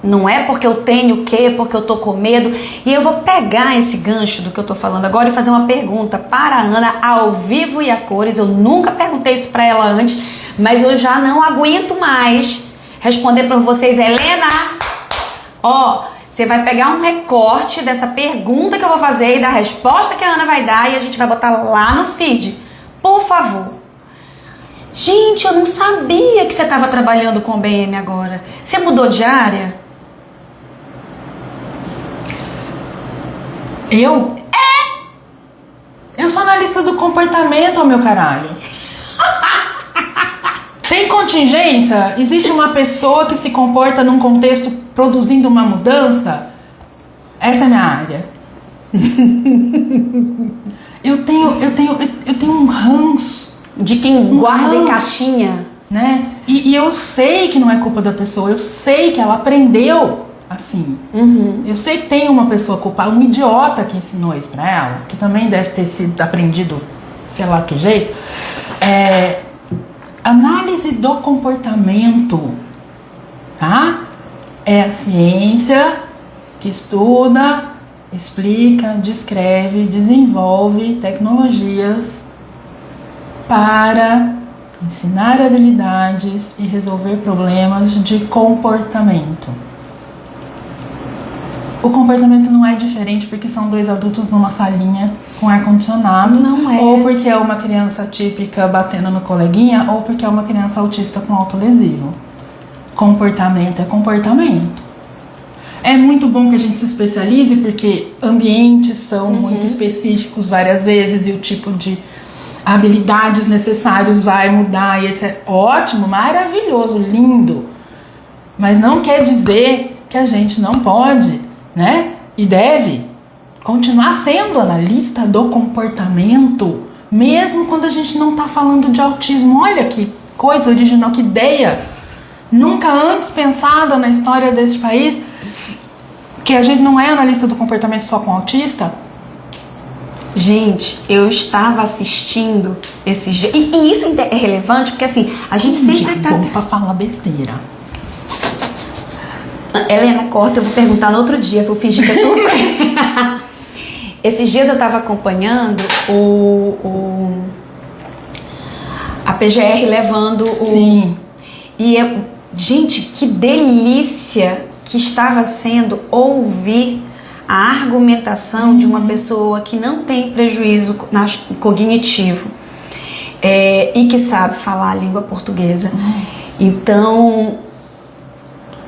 Não é porque eu tenho o quê, porque eu tô com medo. E eu vou pegar esse gancho do que eu tô falando agora e fazer uma pergunta para a Ana, ao vivo e a cores. Eu nunca perguntei isso para ela antes, mas eu já não aguento mais responder para vocês. Helena, Você vai pegar um recorte dessa pergunta que eu vou fazer e da resposta que a Ana vai dar e a gente vai botar lá no feed. Por favor. Gente, eu não sabia que você estava trabalhando com o BM agora. Você mudou de área? Eu? Eu sou analista do comportamento, meu caralho. Tem contingência? Existe uma pessoa que se comporta num contexto produzindo uma mudança? Essa é a minha área. Eu tenho um ranço. De quem guarda em caixinha? Né? E eu sei que não é culpa da pessoa. Eu sei que ela aprendeu assim. Eu sei que tem uma pessoa culpada, um idiota que ensinou isso pra ela, que também deve ter sido aprendido, sei lá que jeito. Análise do comportamento, tá? É a ciência que estuda, explica, descreve, desenvolve tecnologias para ensinar habilidades e resolver problemas de comportamento. O comportamento não é diferente porque são dois adultos numa salinha com ar-condicionado. Não é. Ou porque é uma criança típica batendo no coleguinha, ou porque é uma criança autista com autolesivo. Comportamento é comportamento. É muito bom que a gente se especialize porque ambientes são muito específicos várias vezes e o tipo de habilidades necessários vai mudar e etc. Ótimo, maravilhoso, lindo. Mas não quer dizer que a gente não pode, né? E deve continuar sendo analista do comportamento, mesmo quando a gente não está falando de autismo. Olha que coisa original, que ideia nunca antes pensada na história desse país, que a gente não é analista do comportamento só com autista. Gente, eu estava assistindo esse... E isso é relevante porque assim, a gente sempre tá... bom pra falar besteira. Helena, corta, eu vou perguntar no outro dia, vou fingir que é surpresa. Esses dias eu estava acompanhando a PGR levando o... Sim. E eu, gente, que delícia que estava sendo ouvir a argumentação de uma pessoa que não tem prejuízo cognitivo e que sabe falar a língua portuguesa. Então...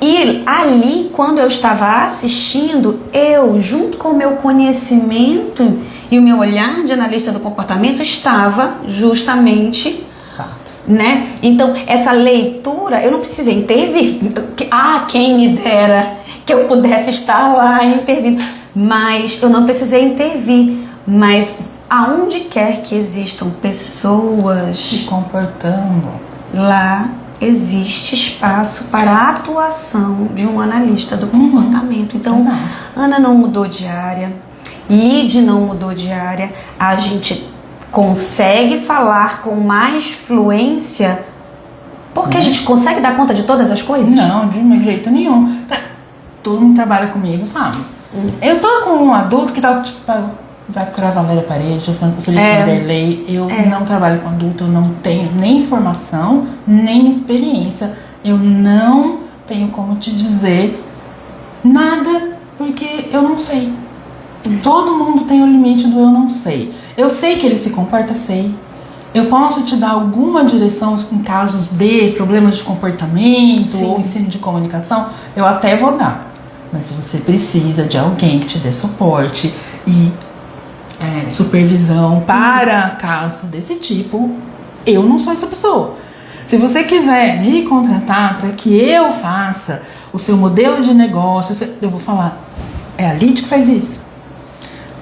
E ali, quando eu estava assistindo, eu, junto com o meu conhecimento e o meu olhar de analista do comportamento, estava justamente, né? Então, essa leitura, eu não precisei intervir. Quem me dera que eu pudesse estar lá intervindo. Mas eu não precisei intervir. Mas aonde quer que existam pessoas Se comportando, lá existe espaço para a atuação de um analista do comportamento. Então, exato. Ana não mudou de área, Lid não mudou de área, a gente consegue falar com mais fluência porque a gente consegue dar conta de todas as coisas? Não, de jeito nenhum. Todo mundo trabalha comigo, sabe? Eu tô com um adulto que tá tipo, vai procurar Valéria Parede, o Felipe Vanderlei. Eu não trabalho com adulto, eu não tenho nem formação, nem experiência. Eu não tenho como te dizer nada, porque eu não sei. Todo mundo tem o limite do eu não sei. Eu sei que ele se comporta, sei. Eu posso te dar alguma direção em casos de problemas de comportamento ou ensino de comunicação, eu até vou dar. Mas se você precisa de alguém que te dê suporte e supervisão para casos desse tipo, eu não sou essa pessoa. Se você quiser me contratar para que eu faça o seu modelo de negócio, eu vou falar, é a Lid que faz isso,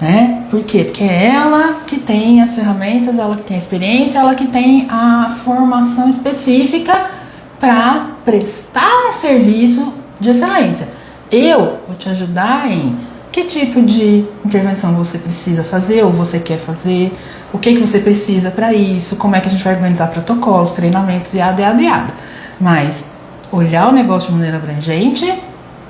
né? Por quê? Porque é ela que tem as ferramentas, ela que tem a experiência, ela que tem a formação específica para prestar um serviço de excelência. Eu vou te ajudar em que tipo de intervenção você precisa fazer ou você quer fazer, o que você precisa para isso, como é que a gente vai organizar protocolos, treinamentos e AD. Mas olhar o negócio de maneira abrangente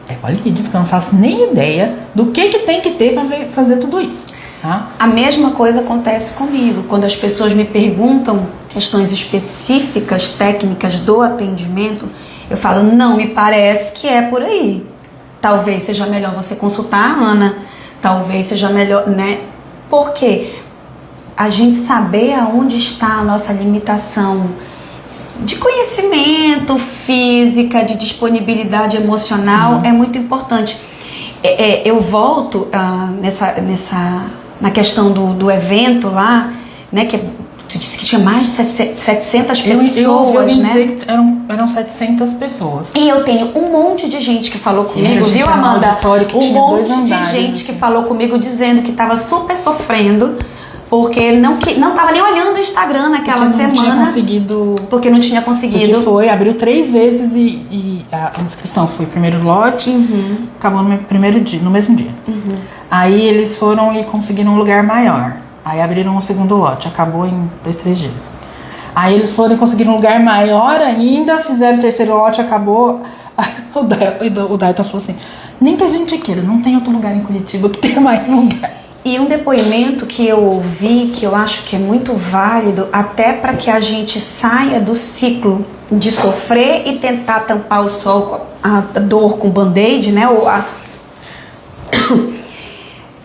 é com a Lid, porque eu não faço nem ideia do que tem que ter para fazer tudo isso. Tá? A mesma coisa acontece comigo. Quando as pessoas me perguntam questões específicas, técnicas do atendimento, eu falo, não me parece que é por aí. talvez seja melhor você consultar a Ana, talvez seja melhor, né? Porque a gente saber aonde está a nossa limitação de conhecimento, física, de disponibilidade emocional, é muito importante. Eu volto na questão do evento lá, né, que tu disse que tinha mais de 700 pessoas, eu ouvi né? dizer que eram 700 pessoas. E eu tenho um monte de gente que falou comigo, Gente, viu, Amanda? Que Um tinha monte 2 de andares. gente que falou comigo dizendo que estava super sofrendo, porque não tava nem olhando o Instagram naquela Porque não tinha semana. conseguido. Porque não tinha conseguido. Porque abriu 3 vezes e a inscrição foi o primeiro lote, acabou no mesmo dia. Aí eles foram e conseguiram um lugar maior. Aí abriram o segundo lote, acabou em 2, 3 dias. Aí eles foram e conseguiram um lugar maior ainda, fizeram o terceiro lote, acabou. O Dayton falou assim: nem que a gente queira, não tem outro lugar em Curitiba que tenha mais lugar. E um depoimento que eu ouvi, que eu acho que é muito válido, até para que a gente saia do ciclo de sofrer e tentar tampar o sol, a dor com band-aid, né?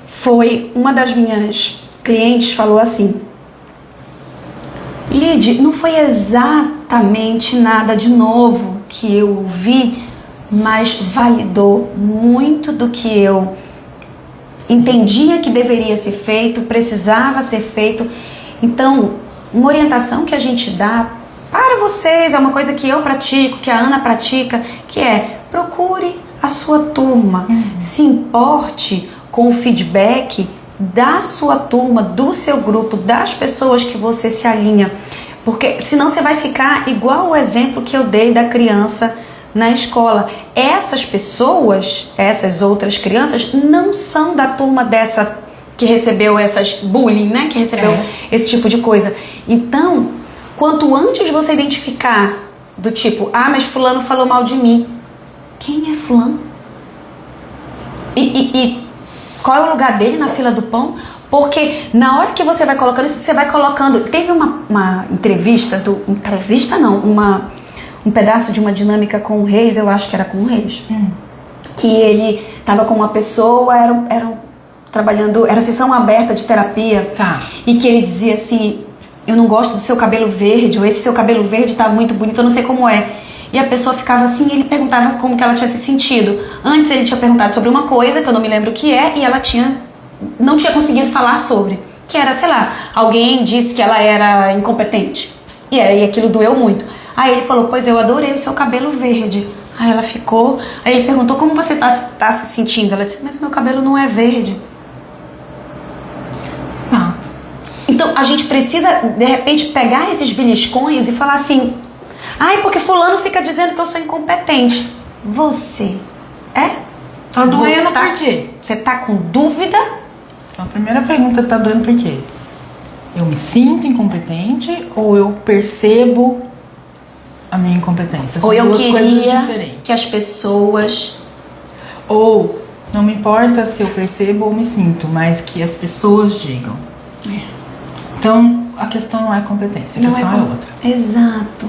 Foi uma das minhas clientes falou assim: Lid, não foi exatamente nada de novo que eu ouvi, mas validou muito do que eu entendia que deveria ser feito, precisava ser feito. Então, uma orientação que a gente dá para vocês, é uma coisa que eu pratico, que a Ana pratica, que é: procure a sua turma, se importe com o feedback da sua turma, do seu grupo, das pessoas que você se alinha, porque senão você vai ficar igual o exemplo que eu dei da criança na escola. Essas pessoas, essas outras crianças, não são da turma dessa que recebeu essas bullying, né? Que recebeu esse tipo de coisa. Então, quanto antes você identificar do tipo: ah, mas fulano falou mal de mim. Quem é fulano? E qual é o lugar dele na fila do pão? Porque na hora que você vai colocando isso, você vai colocando... Teve uma entrevista, um pedaço de uma dinâmica com o Reis, eu acho que era com o Reis, que ele estava com uma pessoa, era sessão aberta de terapia, e que ele dizia assim: eu não gosto do seu cabelo verde, ou esse seu cabelo verde tá muito bonito, eu não sei como é. E a pessoa ficava assim, e ele perguntava como que ela tinha se sentido. Antes ele tinha perguntado sobre uma coisa, que eu não me lembro o que é, e ela não tinha conseguido falar sobre. Que era, sei lá, alguém disse que ela era incompetente. E aquilo doeu muito. Aí ele falou: pois eu adorei o seu cabelo verde. Aí ela ficou, aí ele perguntou: como você tá se sentindo? Ela disse: mas meu cabelo não é verde. Exato. Então a gente precisa, de repente, pegar esses beliscões e falar assim: ai, porque fulano fica dizendo que eu sou incompetente. Você Tá doendo por quê? Você tá com dúvida? Então, a primeira pergunta: tá doendo por quê? Eu me sinto incompetente ou eu percebo a minha incompetência? São ou eu duas coisas queria diferentes. que as pessoas... Ou não me importa se eu percebo ou me sinto, mas que as pessoas digam. Então, a questão não é competência, a questão é outra. Exato.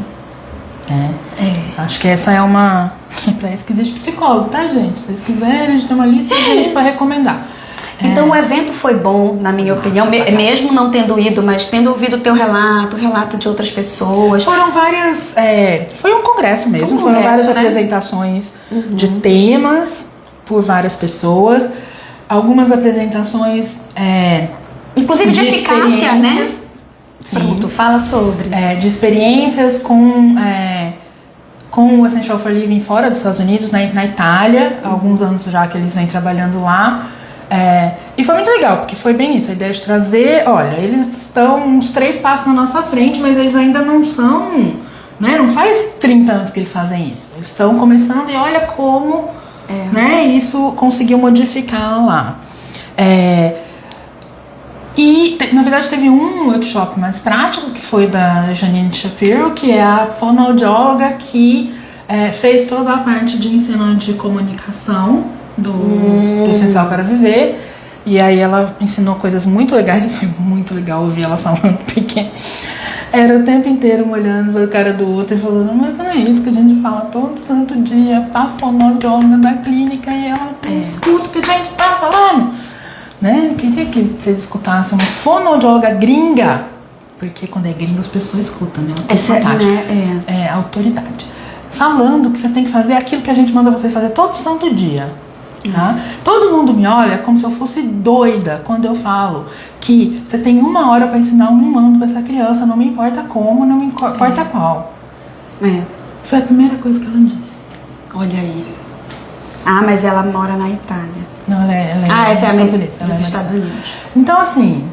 Acho que essa é uma... É pra isso que existe psicólogo, tá, gente? Se vocês quiserem, a gente tem uma lista de gente pra recomendar. Então o evento foi bom, na minha opinião, mesmo não tendo ido, mas tendo ouvido o teu relato, o relato de outras pessoas. Foram várias... foi um congresso mesmo, Foram várias, apresentações de temas por várias pessoas. Algumas apresentações... inclusive de eficácia, né? Sim. Pronto, fala sobre. De experiências com o Essential for Living fora dos Estados Unidos, na Itália. Há alguns anos já que eles vêm trabalhando lá. E foi muito legal, porque foi bem isso, a ideia de trazer, olha, eles estão uns 3 passos na nossa frente, mas eles ainda não são, né, não faz 30 anos que eles fazem isso, eles estão começando e olha como, né, isso conseguiu modificar lá. E, na verdade, teve um workshop mais prático, que foi da Janine Shapiro, que é a fonoaudióloga que fez toda a parte de ensino de comunicação do Essencial para Viver. E aí ela ensinou coisas muito legais e foi muito legal ouvir ela falando, porque Era o tempo inteiro um olhando pra cara do outro e falando, mas não é isso que a gente fala todo santo dia pra fonoaudióloga da clínica e ela escuta o que a gente tá falando. Né? Eu queria que vocês escutassem uma fonoaudióloga gringa, porque quando é gringa as pessoas escutam, né? É autoridade. Falando que você tem que fazer aquilo que a gente manda você fazer todo santo dia. Tá? Todo mundo me olha como se eu fosse doida quando eu falo que você tem 1 hora para ensinar um mando para essa criança, não me importa como, não me importa qual. Foi a primeira coisa que ela disse. Olha aí. Ah, mas ela mora na Itália. Não, ela é essa é a dos Estados Unidos. Então, assim,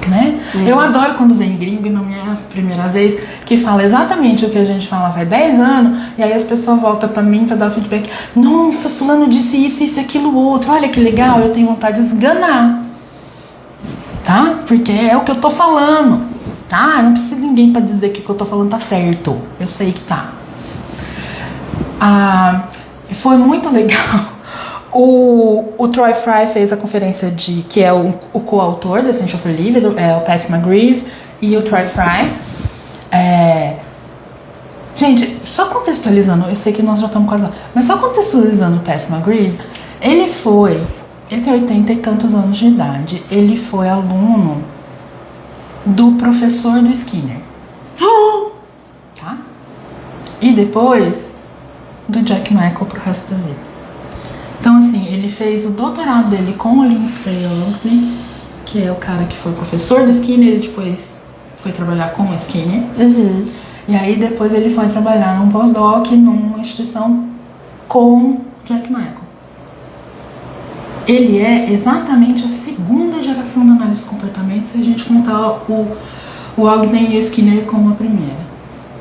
né? Eu adoro quando vem gringo, e não é a primeira vez, que fala exatamente o que a gente fala faz 10 anos, e aí as pessoas voltam pra mim pra dar o feedback. Nossa, fulano disse isso, isso, aquilo, outro. Olha que legal, eu tenho vontade de esganar. Tá? Porque é o que eu tô falando. Tá? Eu não preciso de ninguém pra dizer que o que eu tô falando tá certo. Eu sei que tá. Foi muito legal. O Troy Fry fez a conferência que é o coautor do Essential for Living, o Pat McGreevy e o Troy Fry. Gente, só contextualizando, eu sei que nós já estamos quase lá, mas só contextualizando o Pat McGreevy, ele tem 80 e tantos anos de idade, ele foi aluno do professor do Skinner. Tá? E depois do Jack Michael pro resto da vida. Então, assim, ele fez o doutorado dele com o Lindsay Elmsley, que é o cara que foi professor do Skinner, e depois foi trabalhar com o Skinner. E aí, depois ele foi trabalhar num pós-doc, numa instituição com Jack Michael. Ele é exatamente a segunda geração da análise de comportamento, se a gente contar o Ogden e o Skinner como a primeira.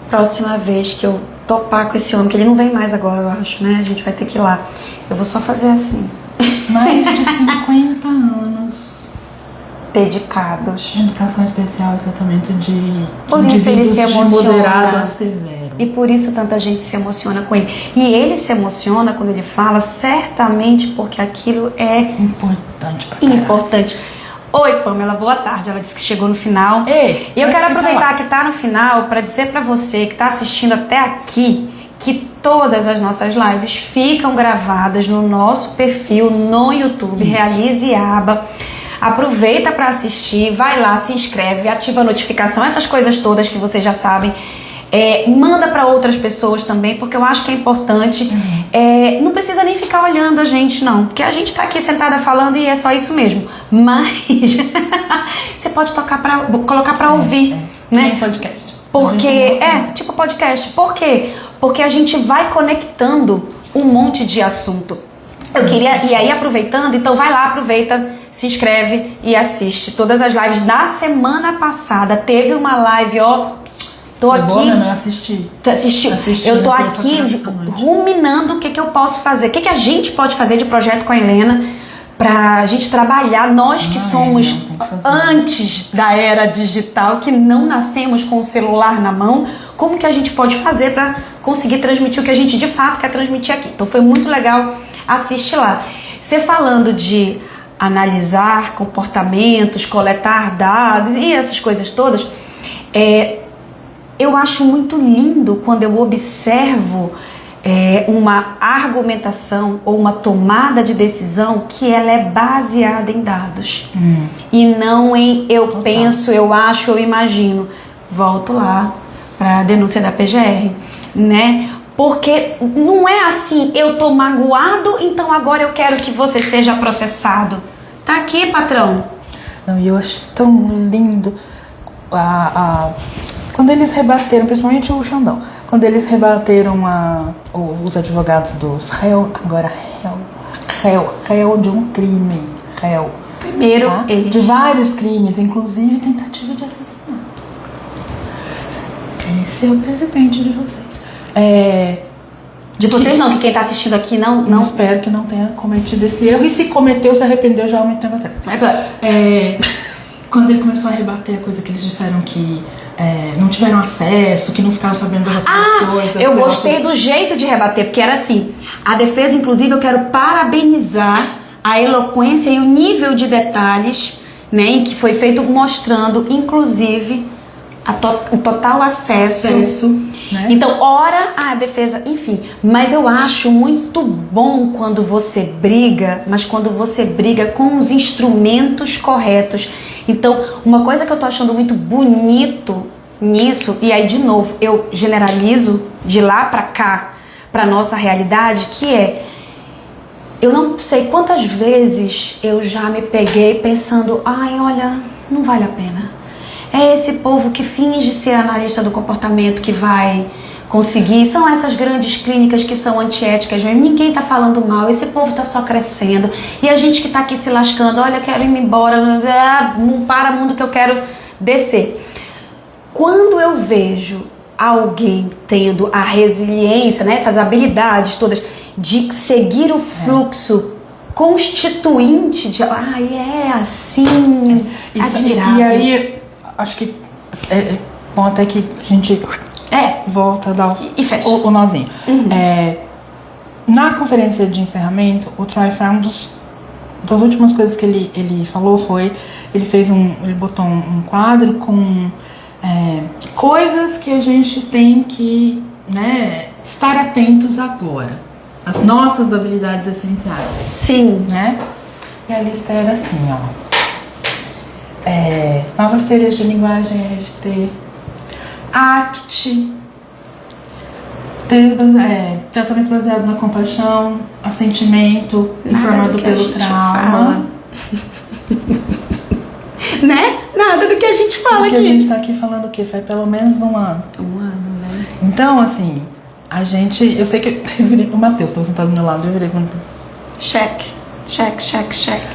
Próxima vez que eu topar com esse homem, que ele não vem mais agora, eu acho, né? A gente vai ter que ir lá. Eu vou só fazer assim. Mais de 50 anos dedicados. Educação especial e tratamento de por isso ele se emociona. De moderado a severo. E por isso tanta gente se emociona com ele. E ele se emociona quando ele fala, certamente porque aquilo é importante pra caralho. Importante. Oi, Pamela, boa tarde. Ela disse que chegou no final. Ei, e eu quero aproveitar que tá no final para dizer para você que tá assistindo até aqui que todas as nossas lives ficam gravadas no nosso perfil no YouTube. Isso. Realize aba. Aproveita para assistir, vai lá, se inscreve, ativa a notificação, essas coisas todas que vocês já sabem. Manda para outras pessoas também, porque eu acho que é importante. Não precisa nem ficar olhando a gente, não, porque a gente tá aqui sentada falando e é só isso mesmo. Mas você pode colocar para ouvir, né? Podcast. Porque tipo podcast. Por quê? Porque a gente vai conectando um monte de assunto. Eu queria, e aí aproveitando, então vai lá, aproveita, se inscreve e assiste todas as lives. Da semana passada teve uma live, tô aqui. Boa, né? Assisti. Eu tô aqui ruminando o que eu posso fazer, o que a gente pode fazer de projeto com a Helena pra gente trabalhar, nós que somos antes da era digital, que não nascemos com o celular na mão, como que a gente pode fazer pra conseguir transmitir o que a gente de fato quer transmitir aqui. Então foi muito legal, assiste lá. Você falando de analisar comportamentos, coletar dados e essas coisas todas, eu acho muito lindo quando eu observo uma argumentação ou uma tomada de decisão que ela é baseada em dados e não em eu penso, eu acho, eu imagino. Volto lá para a denúncia da PGR, né? Porque não é assim, eu tô magoado, então agora eu quero que você seja processado. Tá aqui, patrão. Não, e eu acho tão lindo quando eles rebateram, principalmente o Xandão, quando eles rebateram os advogados dos réu de um crime, primeiro, tá? De vários crimes, inclusive tentativa de assassinato. Esse é o presidente de vocês. De vocês não, que quem tá assistindo aqui não... Espero que não tenha cometido esse erro, e se cometeu, se arrependeu já há muito tempo atrás. Quando ele começou a rebater a coisa que eles disseram que não tiveram acesso, que não ficaram sabendo das acusações. Eu gostei do jeito de rebater, porque era assim, a defesa, inclusive, eu quero parabenizar a eloquência e o nível de detalhes né, em que foi feito mostrando, inclusive, o total acesso, né? Então, ora a defesa, enfim. Mas eu acho muito bom quando você briga, mas quando você briga com os instrumentos corretos. Então, uma coisa que eu tô achando muito bonito nisso, e aí de novo eu generalizo de lá pra cá, pra nossa realidade, que é, eu não sei quantas vezes eu já me peguei pensando, ai, olha, não vale a pena. É esse povo que finge ser analista do comportamento que vai conseguir, são essas grandes clínicas que são antiéticas mesmo, ninguém tá falando mal, esse povo tá só crescendo, e a gente que tá aqui se lascando, olha, quero ir embora, para mundo que eu quero descer. Quando eu vejo alguém tendo a resiliência, né, essas habilidades todas de seguir o fluxo constituinte de, é assim, admirável. E aí, acho que bom até que a gente volta a dar o nozinho. Na conferência de encerramento, o Troy Fry, das últimas coisas que ele falou foi, ele botou um quadro com coisas que a gente tem que, né, estar atentos agora, as nossas habilidades essenciais. Sim. Né? E a lista era assim, ó. Novas teorias de linguagem, RFT, ACT, tratamento baseado na compaixão, assentimento, informado pelo trauma. Né? Nada do que a gente fala aqui. Porque a gente tá aqui falando o quê? Faz pelo menos um ano. Né? Então, assim, eu sei que o Matheus tá sentado do meu lado, eu virei pra... Check.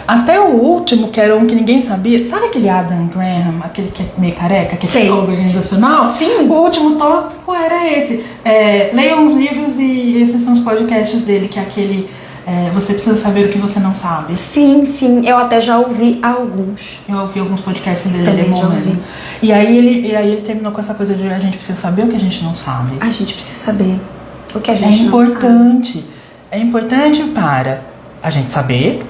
Até o último, que era um que ninguém sabia. Sabe aquele Adam Graham, aquele que é meio careca, que é psicólogo organizacional? Sim. O último tópico era esse. Leiam os livros e esses são os podcasts dele, que é aquele... você precisa saber o que você não sabe. Sim, eu até já ouvi alguns. Eu ouvi alguns podcasts dele, também ele é bom mesmo. E aí ele terminou com essa coisa de a gente precisa saber o que a gente não sabe. A gente precisa saber o que a gente não sabe. É importante para a gente saber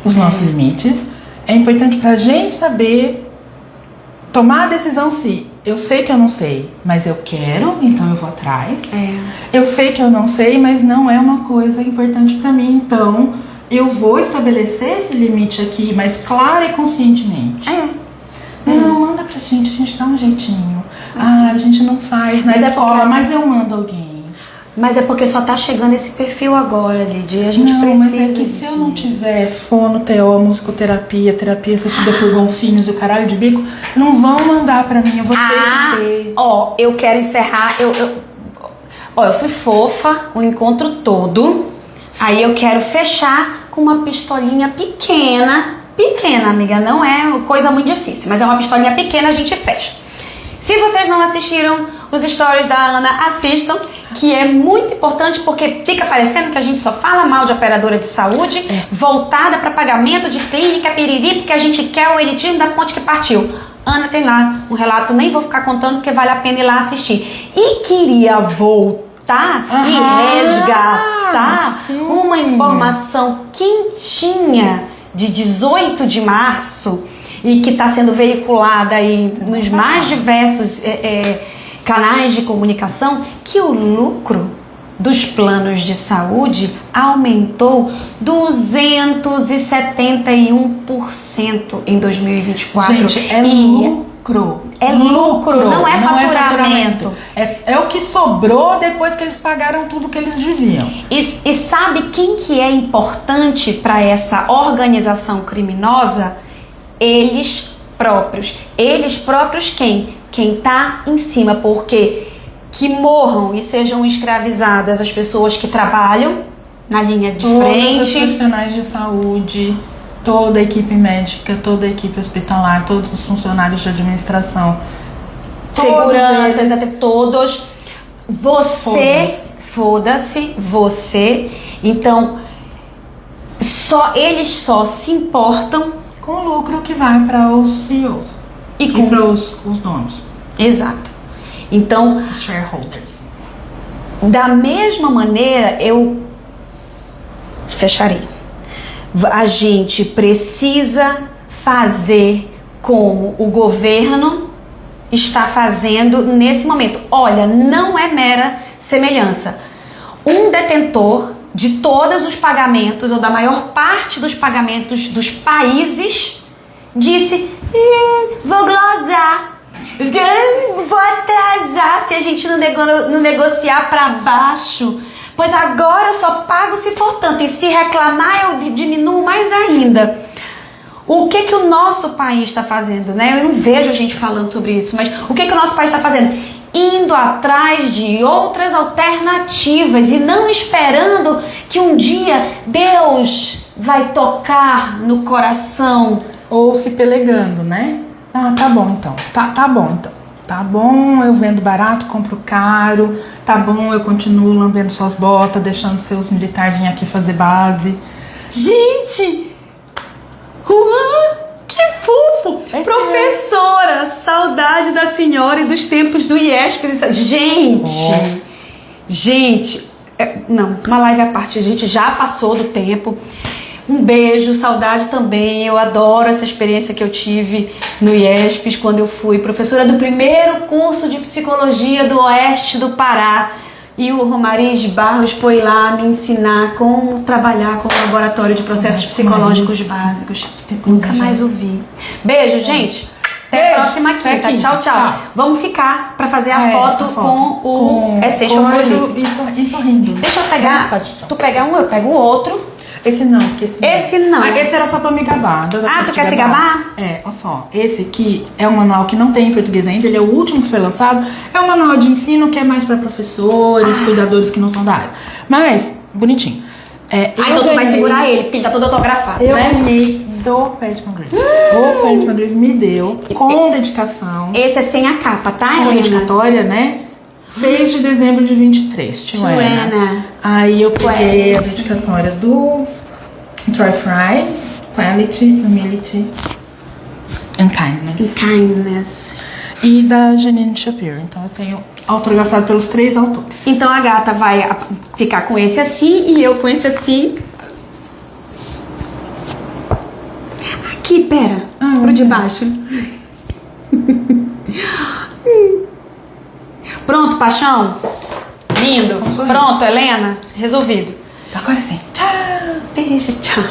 os nossos limites. É importante pra gente saber tomar a decisão se eu sei que eu não sei, mas eu quero, então eu vou atrás. Eu sei que eu não sei, mas não é uma coisa importante pra mim, então eu vou estabelecer esse limite aqui, mas claro e conscientemente. Não, manda pra gente, a gente dá um jeitinho. A gente não faz na escola, mas eu mando alguém. Mas é porque só tá chegando esse perfil agora, Lidia, a gente precisa. Mas é que se eu não tiver fono, TO, musicoterapia, terapia assistida por golfinhos e o caralho de bico, não vão mandar pra mim, eu vou ter que ter. Eu quero encerrar, eu fui fofa o encontro todo, aí eu quero fechar com uma pistolinha pequena, amiga, não é coisa muito difícil, mas é uma pistolinha pequena, a gente fecha. Se vocês não assistiram os stories da Ana, assistam, que é muito importante porque fica parecendo que a gente só fala mal de operadora de saúde voltada para pagamento de clínica, piriri, porque a gente quer o elitismo da ponte que partiu. Ana tem lá um relato, nem vou ficar contando porque vale a pena ir lá assistir. E queria voltar e resgatar uma informação quentinha de 18 de março e que está sendo veiculada aí nos mais diversos canais de comunicação, que o lucro dos planos de saúde aumentou 271% em 2024. Gente, lucro. É lucro, não é faturamento. É o que sobrou depois que eles pagaram tudo que eles deviam. E sabe quem que é importante para essa organização criminosa? Eles próprios. Eles próprios quem? Quem tá em cima, porque que morram e sejam escravizadas as pessoas que trabalham na linha de frente. Todos os profissionais de saúde, toda a equipe médica, toda a equipe hospitalar, todos os funcionários de administração. Segurança, todos. Foda-se, você. Então, eles só se importam com o lucro que vai para os CEOs e para os donos. Exato. Então, os shareholders. Da mesma maneira, eu fecharei. A gente precisa fazer como o governo está fazendo nesse momento. Olha, não é mera semelhança. Um detentor de todos os pagamentos, ou da maior parte dos pagamentos dos países, disse: vou glosar, vou atrasar se a gente não negociar para baixo, pois agora eu só pago se for tanto, e se reclamar eu diminuo mais ainda. O que o nosso país está fazendo, né? Eu não vejo a gente falando sobre isso, mas o que o nosso país está fazendo? Indo atrás de outras alternativas e não esperando que um dia Deus vai tocar no coração. Ou se pelegando, né? Ah, tá bom então. Tá bom então. Tá bom, eu vendo barato, compro caro. Tá bom, eu continuo lambendo suas botas, deixando seus militares vir aqui fazer base. Gente! Juan, que fofo! Professora, saudade da senhora e dos tempos do IESP. Gente, não, uma live à parte, a gente já passou do tempo. Um beijo, saudade também. Eu adoro essa experiência que eu tive no IESP quando eu fui professora do primeiro curso de psicologia do Oeste do Pará. E o Romariz Barros foi lá me ensinar como trabalhar com o laboratório de processos psicológicos básicos. Nunca mais ouvi. Beijo, gente. Até a próxima quinta. Tchau. Vamos ficar pra fazer a foto com o Essential Felipe. E sorrindo. Deixa eu pegar. Tu pega um, eu pego o outro. Esse não, porque esse não. Esse era só pra me gabar. Tu quer se gabar? É, olha só. Esse aqui é um manual que não tem em português ainda. Ele é o último que foi lançado. É um manual de ensino que é mais pra professores, cuidadores que não são da área. Mas, bonitinho. Então tu vai segurar ele, porque ele tá todo autografado, eu né? ganhei do Pat McGriff. O Pat McGriff me deu com dedicação. Esse é sem a capa, tá, Com Helena? dedicatória, né? 6 de dezembro de 23, Tijuana. Aí eu peguei a dedicatória do Troy Fry, Quality, Humility and Kindness. E da Janine Shapiro. Então eu tenho autografado pelos 3 autores. Então a gata vai ficar com esse assim e eu com esse assim. Aqui, pera. Pro de baixo. Pronto, paixão? Lindo. Pronto, Helena? Resolvido. Agora sim. Tchau. Beijo, tchau.